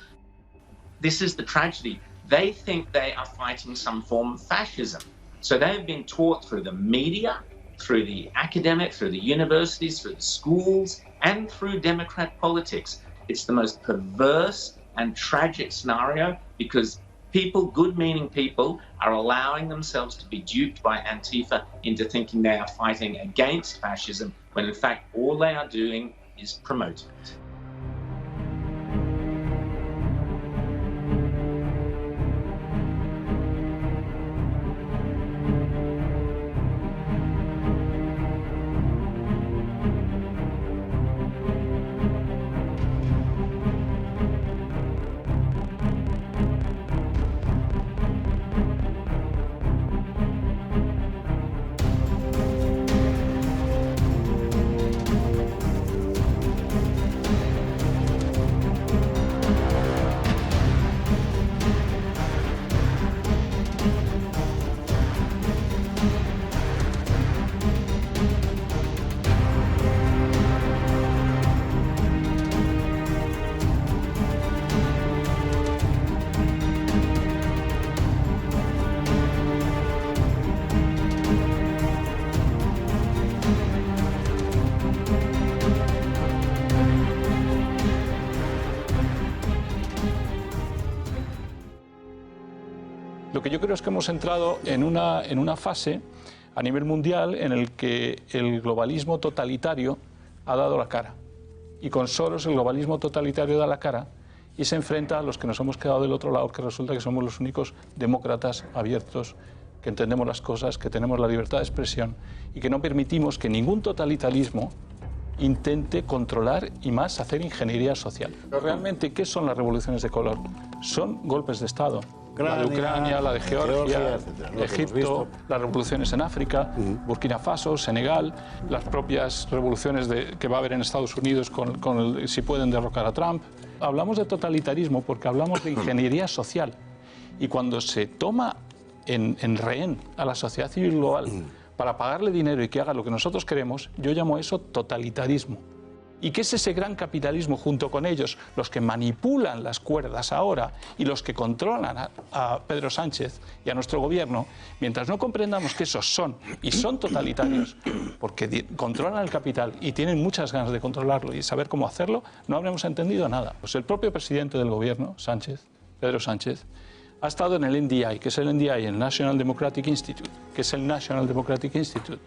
This is the tragedy. They think they are fighting some form of fascism. So they've been taught through the media, through the academic, through the universities, through the schools, and through Democrat politics. It's the most perverse and tragic scenario, because people, good-meaning people, are allowing themselves to be duped by Antifa into thinking they are fighting against fascism, when in fact all they are doing is promoting it. Lo que yo creo es que hemos entrado en una fase a nivel mundial en el que el globalismo totalitario ha dado la cara. Y con Soros el globalismo totalitario da la cara y se enfrenta a los que nos hemos quedado del otro lado, que resulta que somos los únicos demócratas abiertos, que entendemos las cosas, que tenemos la libertad de expresión y que no permitimos que ningún totalitarismo intente controlar y más hacer ingeniería social. Pero realmente, ¿qué son las revoluciones de color? Son golpes de Estado. La de Ucrania, la de Georgia, Egipto, las revoluciones en África, Burkina Faso, Senegal, las propias revoluciones que va a haber en Estados Unidos si pueden derrocar a Trump. Hablamos de totalitarismo porque hablamos de ingeniería social. Y cuando se toma en rehén a la sociedad civil global para pagarle dinero y que haga lo que nosotros queremos, yo llamo eso totalitarismo. ¿Y qué es ese gran capitalismo junto con ellos, los que manipulan las cuerdas ahora y los que controlan a Pedro Sánchez y a nuestro gobierno? Mientras no comprendamos que esos son totalitarios, porque controlan el capital y tienen muchas ganas de controlarlo y saber cómo hacerlo, no habremos entendido nada. Pues el propio presidente del gobierno, Pedro Sánchez, ha estado en el NDI, que es el NDI, el National Democratic Institute, que es el National Democratic Institute,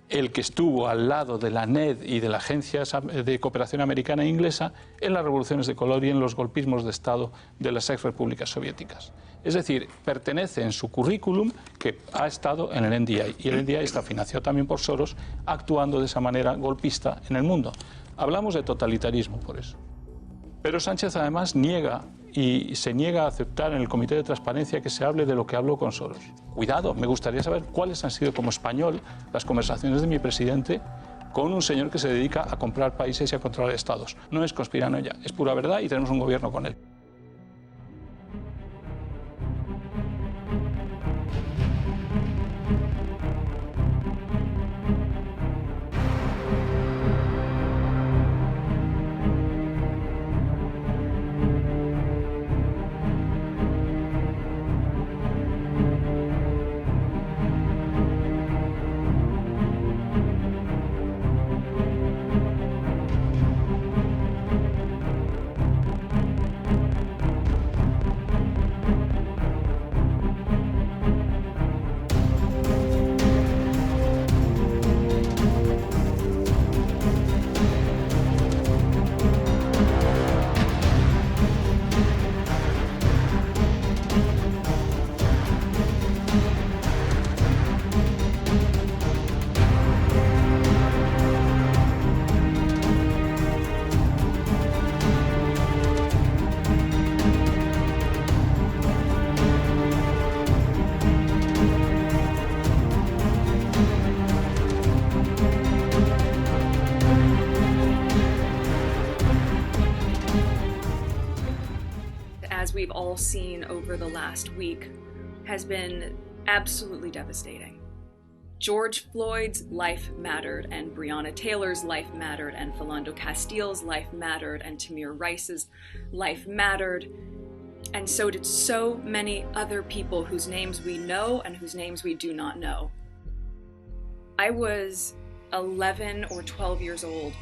el que estuvo al lado de la NED y de la Agencia de Cooperación Americana e Inglesa en las revoluciones de color y en los golpismos de Estado de las ex-repúblicas soviéticas. Es decir, pertenece en su currículum que ha estado en el NDI, y el NDI está financiado también por Soros, actuando de esa manera golpista en el mundo. Hablamos de totalitarismo por eso. Pero Sánchez además niega y se niega a aceptar en el Comité de Transparencia que se hable de lo que habló con Soros. Cuidado, me gustaría saber cuáles han sido como español las conversaciones de mi presidente con un señor que se dedica a comprar países y a controlar estados. No es conspiranoia, es pura verdad y tenemos un gobierno con él. As we've all seen over the last week, has been absolutely devastating. George Floyd's life mattered, and Breonna Taylor's life mattered, and Philando Castile's life mattered, and Tamir Rice's life mattered, and so did so many other people whose names we know and whose names we do not know. I was 11 or 12 years old.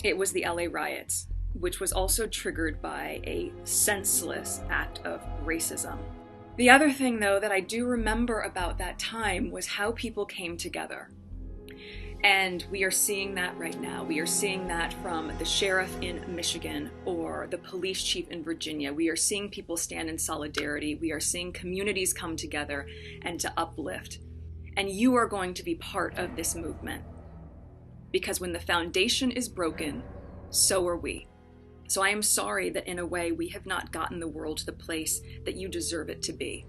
It was the LA riots, which was also triggered by a senseless act of racism. The other thing, though, that I do remember about that time was how people came together. And we are seeing that right now. We are seeing that from the sheriff in Michigan or the police chief in Virginia. We are seeing people stand in solidarity. We are seeing communities come together and to uplift. And you are going to be part of this movement. Because when the foundation is broken, so are we. So I am sorry that in a way we have not gotten the world to the place that you deserve it to be.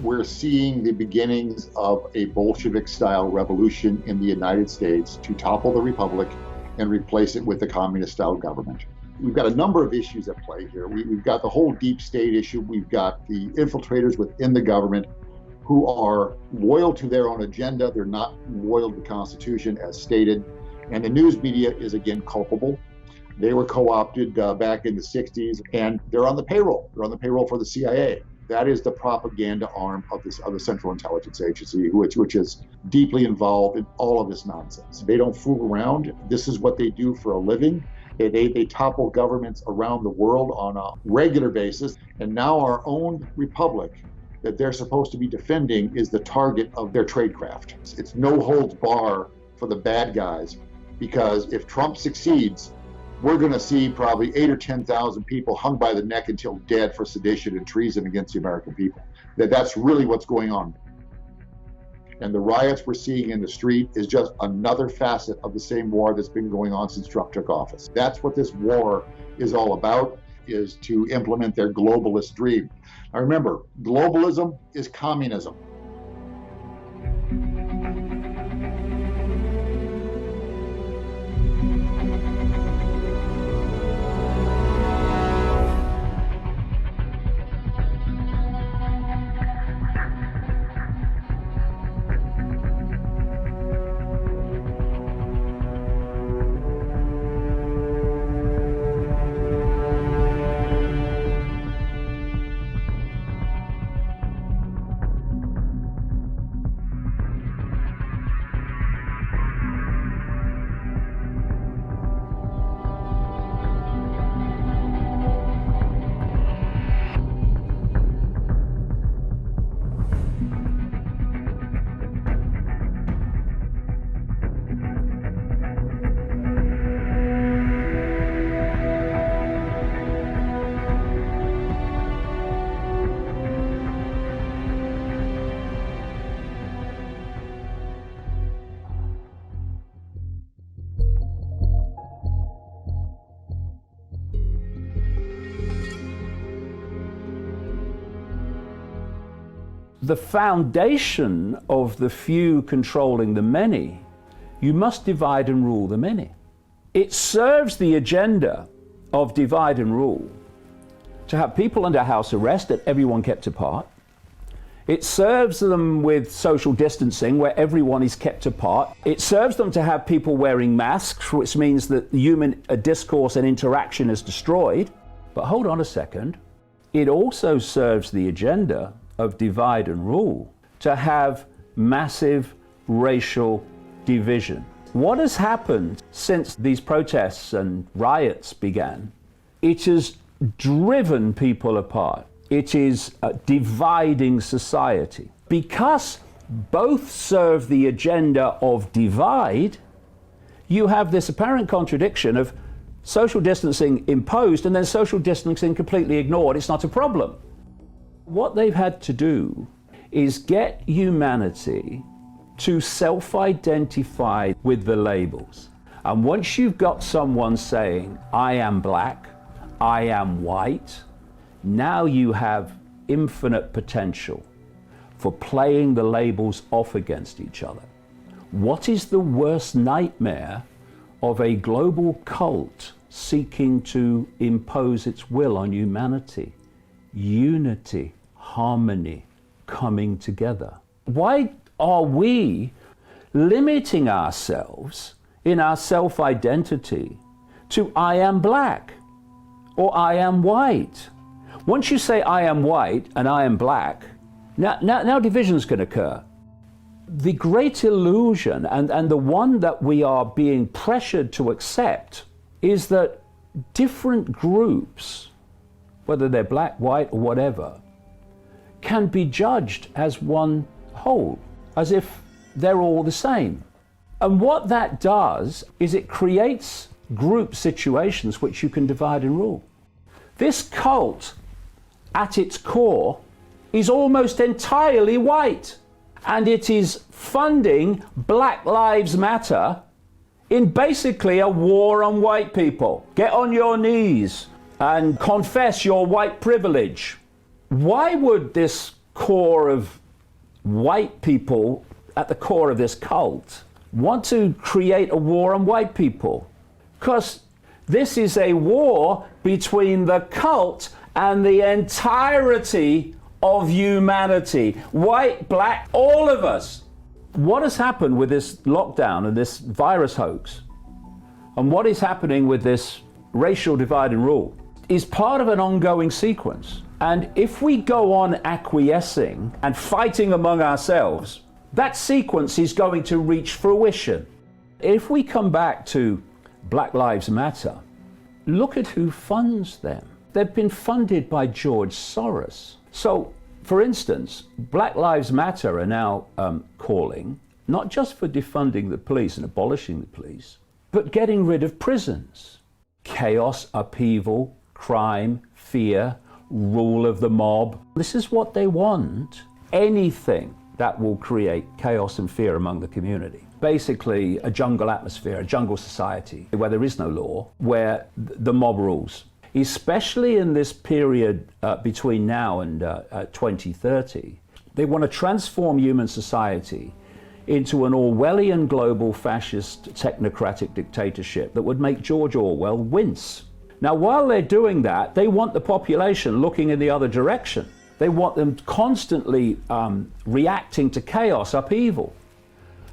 We're seeing the beginnings of a Bolshevik-style revolution in the United States to topple the republic and replace it with a communist-style government. We've got a number of issues at play here. We've got the whole deep state issue. We've got the infiltrators within the government who are loyal to their own agenda. They're not loyal to the Constitution as stated. And the news media is again culpable. They were co-opted back in the 60s, and they're on the payroll. They're on the payroll for the CIA. That is the propaganda arm of the Central Intelligence Agency, which is deeply involved in all of this nonsense. They don't fool around. This is what they do for a living. They topple governments around the world on a regular basis. And now our own republic that they're supposed to be defending is the target of their tradecraft. It's no holds bar for the bad guys, because if Trump succeeds, we're going to see probably 8,000 or 10,000 people hung by the neck until dead for sedition and treason against the American people. That's really what's going on. And the riots we're seeing in the street is just another facet of the same war that's been going on since Trump took office. That's what this war is all about, is to implement their globalist dream. Now remember, globalism is communism. the foundation of the few controlling the many, you must divide and rule the many. It serves the agenda of divide and rule to have people under house arrest and everyone kept apart. It serves them with social distancing where everyone is kept apart. It serves them to have people wearing masks, which means that human discourse and interaction is destroyed. But hold on a second. It also serves the agenda of divide and rule to have massive racial division. What has happened since these protests and riots began? It has driven people apart. It is dividing society. Because both serve the agenda of divide, you have this apparent contradiction of social distancing imposed and then social distancing completely ignored. It's not a problem. What they've had to do is get humanity to self-identify with the labels. And once you've got someone saying, I am black, I am white, now you have infinite potential for playing the labels off against each other. What is the worst nightmare of a global cult seeking to impose its will on humanity? Unity, harmony, coming together. Why are we limiting ourselves in our self-identity to I am black or I am white? Once you say I am white and I am black, now divisions can occur. The great illusion and the one that we are being pressured to accept is that different groups, whether they're black, white, or whatever, can be judged as one whole, as if they're all the same. And what that does is it creates group situations which you can divide and rule. This cult, at its core, is almost entirely white, and it is funding Black Lives Matter in basically a war on white people. Get on your knees and confess your white privilege. Why would this core of white people at the core of this cult want to create a war on white people? Because this is a war between the cult and the entirety of humanity. White, black, all of us. What has happened with this lockdown and this virus hoax, and what is happening with this racial divide and rule, is part of an ongoing sequence. And if we go on acquiescing and fighting among ourselves, that sequence is going to reach fruition. If we come back to Black Lives Matter, look at who funds them. They've been funded by George Soros. So, for instance, Black Lives Matter are now calling, not just for defunding the police and abolishing the police, but getting rid of prisons. Chaos, upheaval, crime, fear, rule of the mob. This is what they want. Anything that will create chaos and fear among the community. Basically, a jungle atmosphere, a jungle society, where there is no law, where the mob rules. Especially in this period between now and 2030, they want to transform human society into an Orwellian global fascist technocratic dictatorship that would make George Orwell wince. Now, while they're doing that, they want the population looking in the other direction. They want them constantly reacting to chaos, upheaval.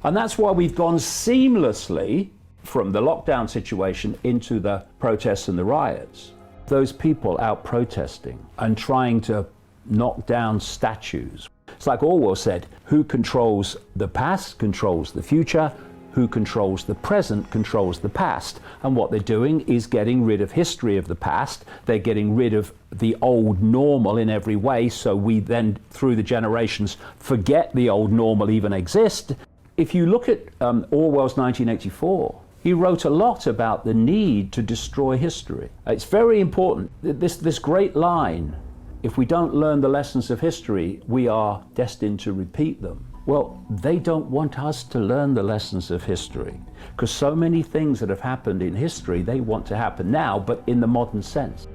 And that's why we've gone seamlessly from the lockdown situation into the protests and the riots. Those people out protesting and trying to knock down statues. It's like Orwell said, who controls the past controls the future, who controls the present controls the past. And what they're doing is getting rid of history of the past. They're getting rid of the old normal in every way, so we then, through the generations, forget the old normal even exists. If you look at Orwell's 1984, he wrote a lot about the need to destroy history. It's very important, this great line, if we don't learn the lessons of history, we are destined to repeat them. Well, they don't want us to learn the lessons of history, because so many things that have happened in history, they want to happen now, but in the modern sense.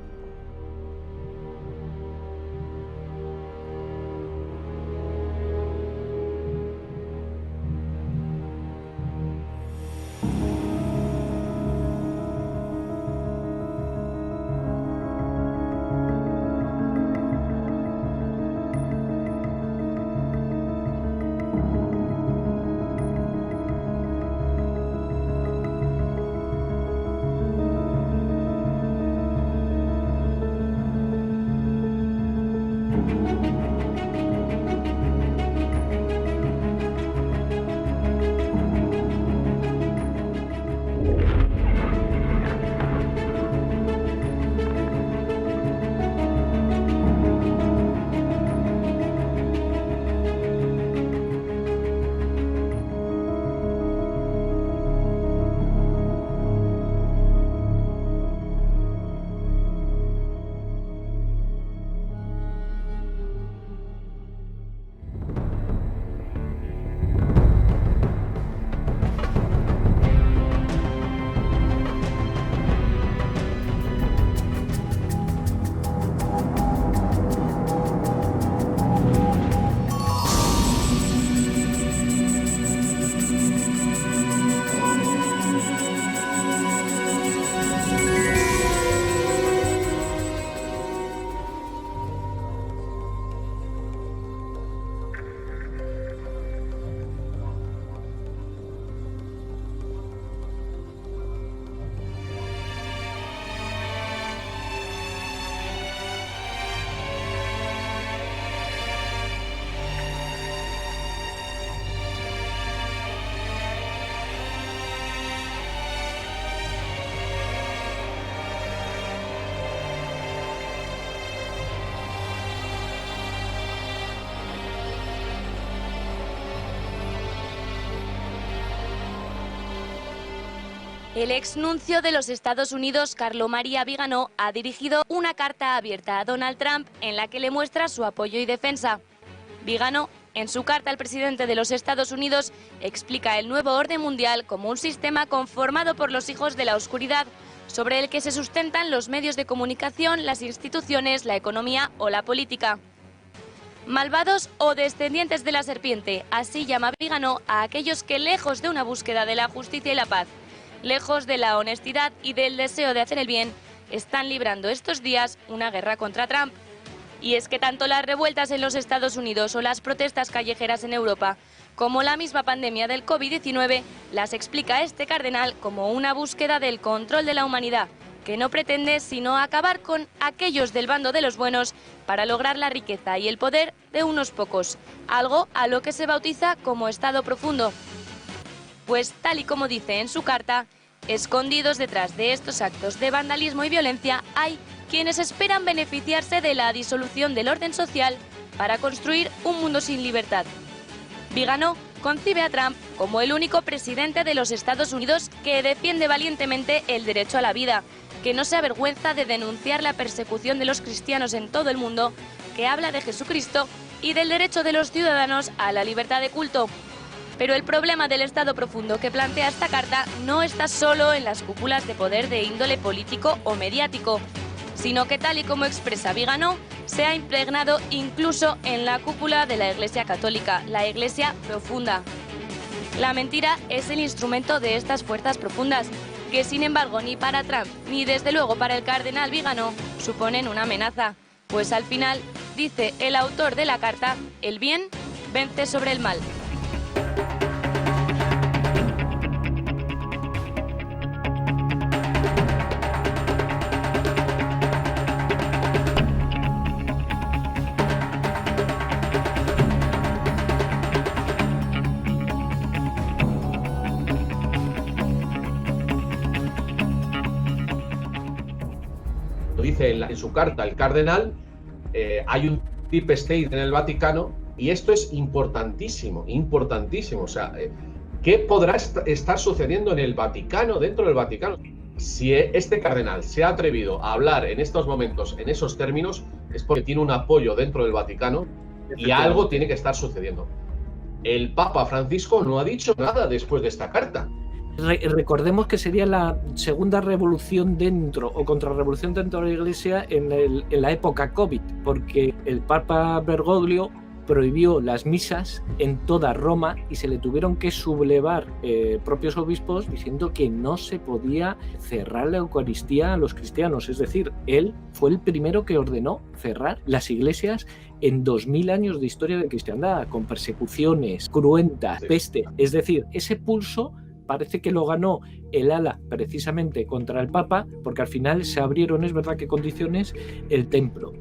El exnuncio de los Estados Unidos, Carlo María Vigano, ha dirigido una carta abierta a Donald Trump en la que le muestra su apoyo y defensa. Vigano, en su carta al presidente de los Estados Unidos, explica el nuevo orden mundial como un sistema conformado por los hijos de la oscuridad, sobre el que se sustentan los medios de comunicación, las instituciones, la economía o la política. Malvados o descendientes de la serpiente, así llama Vigano a aquellos que, lejos de una búsqueda de la justicia y la paz, lejos de la honestidad y del deseo de hacer el bien, están librando estos días una guerra contra Trump. Y es que tanto las revueltas en los Estados Unidos o las protestas callejeras en Europa, como la misma pandemia del COVID-19, las explica este cardenal como una búsqueda del control de la humanidad, que no pretende sino acabar con aquellos del bando de los buenos para lograr la riqueza y el poder de unos pocos, algo a lo que se bautiza como Estado profundo. Pues tal y como dice en su carta, escondidos detrás de estos actos de vandalismo y violencia hay quienes esperan beneficiarse de la disolución del orden social para construir un mundo sin libertad. Vigano concibe a Trump como el único presidente de los Estados Unidos que defiende valientemente el derecho a la vida, que no se avergüenza de denunciar la persecución de los cristianos en todo el mundo, que habla de Jesucristo y del derecho de los ciudadanos a la libertad de culto. Pero el problema del Estado profundo que plantea esta carta no está solo en las cúpulas de poder de índole político o mediático, sino que, tal y como expresa Vigano, se ha impregnado incluso en la cúpula de la Iglesia Católica, la Iglesia profunda. La mentira es el instrumento de estas fuerzas profundas, que sin embargo ni para Trump ni desde luego para el cardenal Vigano suponen una amenaza, pues al final, dice el autor de la carta, el bien vence sobre el mal. Dice en su carta el cardenal, hay un deep state en el Vaticano y esto es importantísimo, importantísimo. O sea, ¿qué podrá estar sucediendo en el Vaticano, dentro del Vaticano? Si este cardenal se ha atrevido a hablar en estos momentos, en esos términos, es porque tiene un apoyo dentro del Vaticano y algo tiene que estar sucediendo. El Papa Francisco no ha dicho nada después de esta carta. Recordemos que sería la segunda revolución dentro o contrarrevolución dentro de la Iglesia en la época COVID, porque el Papa Bergoglio prohibió las misas en toda Roma y se le tuvieron que sublevar propios obispos diciendo que no se podía cerrar la Eucaristía a los cristianos. Es decir, él fue el primero que ordenó cerrar las iglesias en 2000 años de historia de cristiandad, con persecuciones cruentas, peste. Es decir, ese pulso parece que lo ganó el ala precisamente contra el Papa, porque al final se abrieron, es verdad que condiciones, el templo.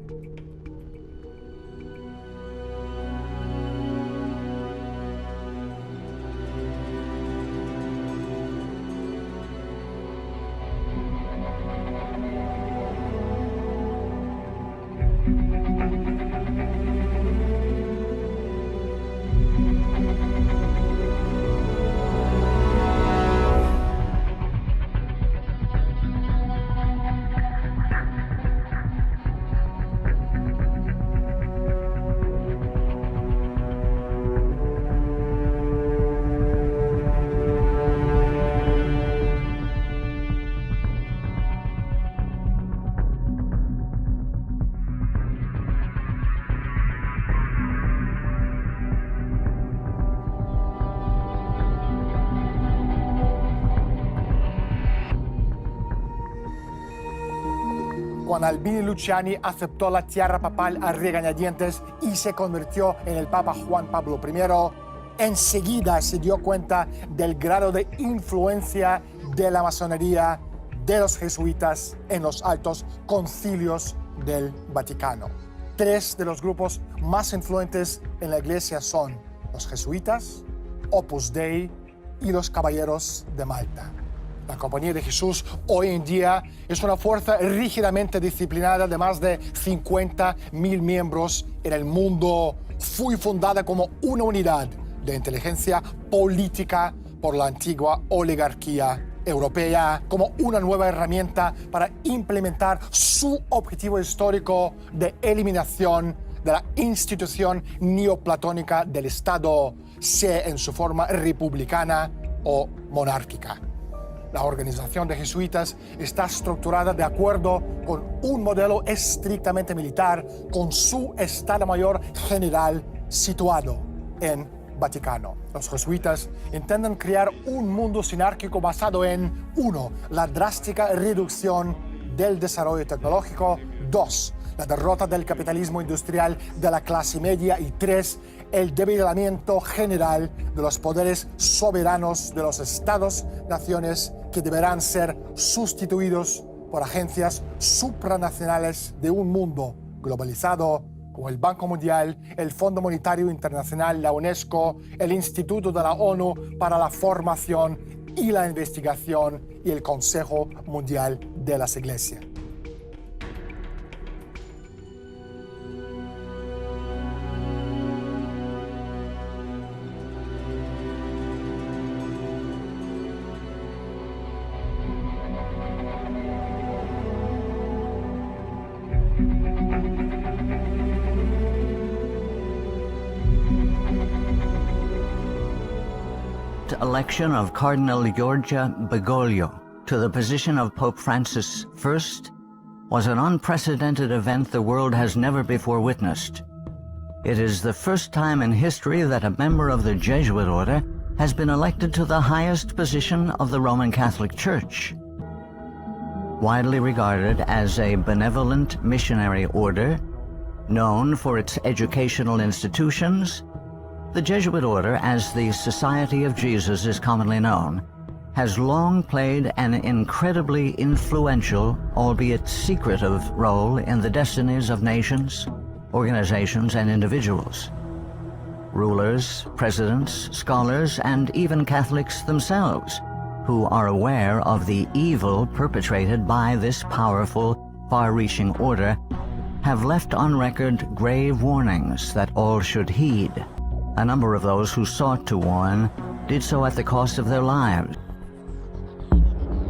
Juan Albini Luciani aceptó la tierra papal a regañadientes y se convirtió en el Papa Juan Pablo I, enseguida se dio cuenta del grado de influencia de la masonería, de los jesuitas en los altos concilios del Vaticano. Tres de los grupos más influyentes en la Iglesia son los jesuitas, Opus Dei y los Caballeros de Malta. La Compañía de Jesús hoy en día es una fuerza rígidamente disciplinada de más de 50.000 miembros en el mundo. Fue fundada como una unidad de inteligencia política por la antigua oligarquía Europea como una nueva herramienta para implementar su objetivo histórico de eliminación de la institución neoplatónica del Estado, sea en su forma republicana o monárquica. La organización de jesuitas está estructurada de acuerdo con un modelo estrictamente militar, con su Estado Mayor General situado en Vaticano. Los jesuitas intentan crear un mundo sinárquico basado en 1. La drástica reducción del desarrollo tecnológico, 2. La derrota del capitalismo industrial de la clase media y 3. El debilitamiento general de los poderes soberanos de los estados-naciones que deberán ser sustituidos por agencias supranacionales de un mundo globalizado como el Banco Mundial, el Fondo Monetario Internacional, la UNESCO, el Instituto de la ONU para la Formación y la Investigación y el Consejo Mundial de las Iglesias. Election of Cardinal Giorgio Bergoglio to the position of Pope Francis I was an unprecedented event the world has never before witnessed. It is the first time in history that a member of the Jesuit order has been elected to the highest position of the Roman Catholic Church. Widely regarded as a benevolent missionary order, known for its educational institutions, the Jesuit order, as the Society of Jesus is commonly known, has long played an incredibly influential, albeit secretive, role in the destinies of nations, organizations, and individuals. Rulers, presidents, scholars, and even Catholics themselves, who are aware of the evil perpetrated by this powerful, far-reaching order, have left on record grave warnings that all should heed. A number of those who sought to warn did so at the cost of their lives.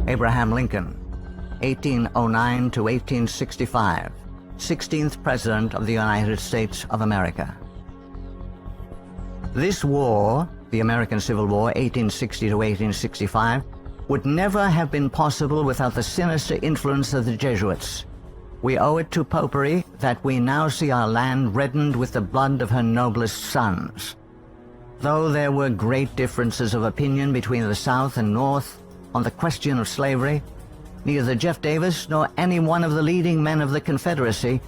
Abraham Lincoln, 1809 to 1865, 16th President of the United States of America. This war, the American Civil War, 1860 to 1865, would never have been possible without the sinister influence of the Jesuits. We owe it to Popery that we now see our land reddened with the blood of her noblest sons. Though there were great differences of opinion between the South and North on the question of slavery, neither Jeff Davis nor any one of the leading men of the Confederacy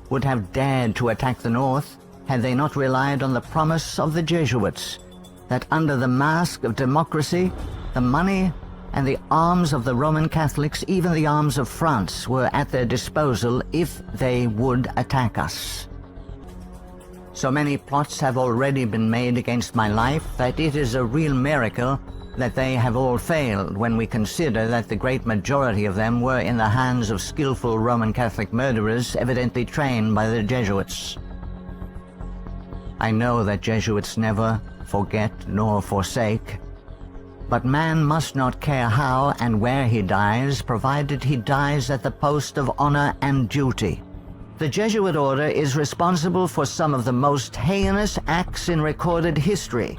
would have dared to attack the North had they not relied on the promise of the Jesuits that under the mask of democracy, the money and the arms of the Roman Catholics, even the arms of France, were at their disposal if they would attack us. So many plots have already been made against my life that it is a real miracle that they have all failed when we consider that the great majority of them were in the hands of skillful Roman Catholic murderers evidently trained by the Jesuits. I know that Jesuits never forget nor forsake, but man must not care how and where he dies, provided he dies at the post of honor and duty. The Jesuit order is responsible for some of the most heinous acts in recorded history.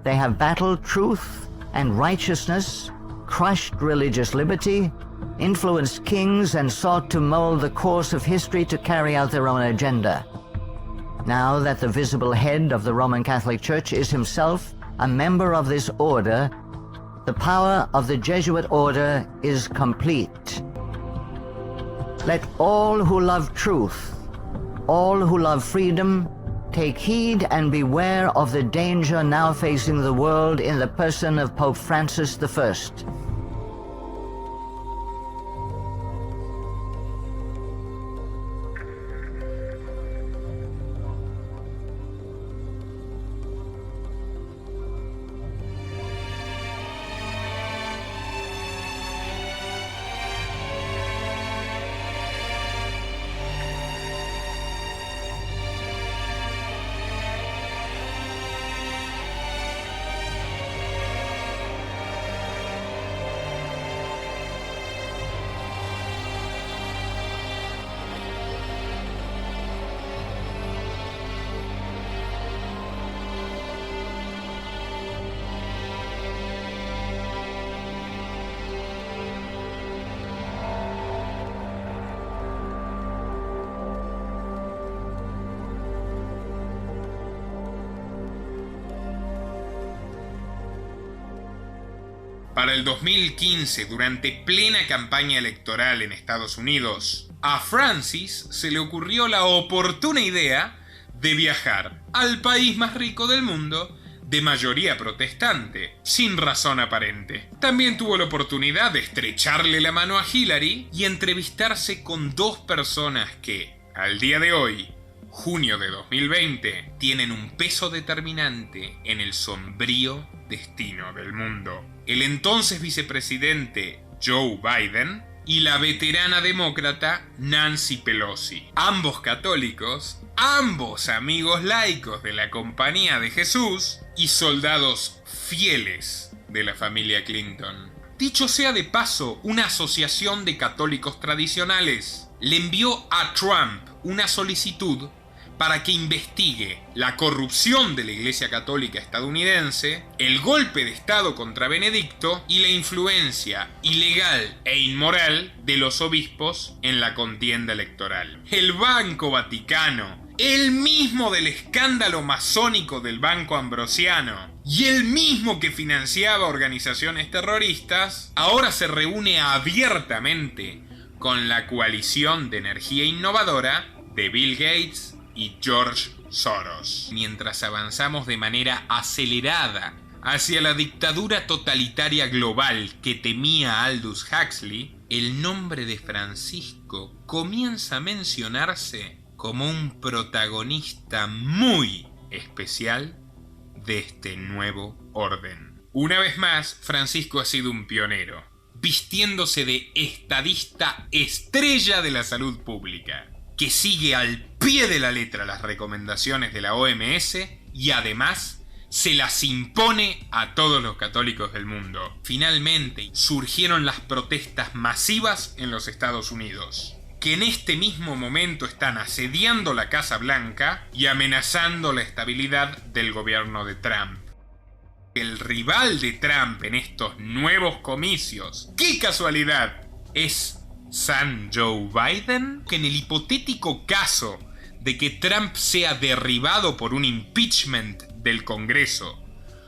They have battled truth and righteousness, crushed religious liberty, influenced kings, and sought to mold the course of history to carry out their own agenda. Now that the visible head of the Roman Catholic Church is himself a member of this order, the power of the Jesuit order is complete. Let all who love truth, all who love freedom, take heed and beware of the danger now facing the world in the person of Pope Francis I. Para el 2015, durante plena campaña electoral en Estados Unidos, a Francis se le ocurrió la oportuna idea de viajar al país más rico del mundo, de mayoría protestante, sin razón aparente. También tuvo la oportunidad de estrecharle la mano a Hillary y entrevistarse con dos personas que, al día de hoy, junio de 2020, tienen un peso determinante en el sombrío destino del mundo. El entonces vicepresidente Joe Biden y la veterana demócrata Nancy Pelosi. Ambos católicos, ambos amigos laicos de la Compañía de Jesús y soldados fieles de la familia Clinton. Dicho sea de paso, una asociación de católicos tradicionales le envió a Trump una solicitud para que investigue la corrupción de la Iglesia Católica estadounidense, el golpe de Estado contra Benedicto y la influencia ilegal e inmoral de los obispos en la contienda electoral. El Banco Vaticano, el mismo del escándalo masónico del Banco Ambrosiano y el mismo que financiaba organizaciones terroristas, ahora se reúne abiertamente con la coalición de energía innovadora de Bill Gates y George Soros. Mientras avanzamos de manera acelerada hacia la dictadura totalitaria global que temía Aldous Huxley, el nombre de Francisco comienza a mencionarse como un protagonista muy especial de este nuevo orden. Una vez más, Francisco ha sido un pionero, vistiéndose de estadista estrella de la salud pública, que sigue al pie de la letra las recomendaciones de la OMS y además se las impone a todos los católicos del mundo. Finalmente surgieron las protestas masivas en los Estados Unidos, que en este mismo momento están asediando la Casa Blanca y amenazando la estabilidad del gobierno de Trump. El rival de Trump en estos nuevos comicios, ¡qué casualidad!, es San Joe Biden, que en el hipotético caso de que Trump sea derribado por un impeachment del Congreso,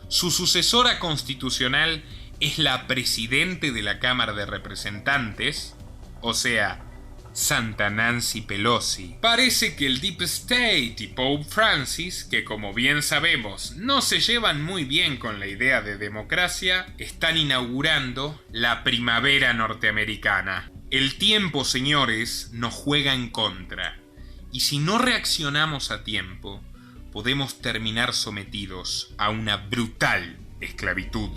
su sucesora constitucional es la presidente de la Cámara de Representantes, o sea, Santa Nancy Pelosi. Parece que el Deep State y Pope Francis, que como bien sabemos no se llevan muy bien con la idea de democracia, están inaugurando la primavera norteamericana. El tiempo, señores, nos juega en contra, y si no reaccionamos a tiempo, podemos terminar sometidos a una brutal esclavitud.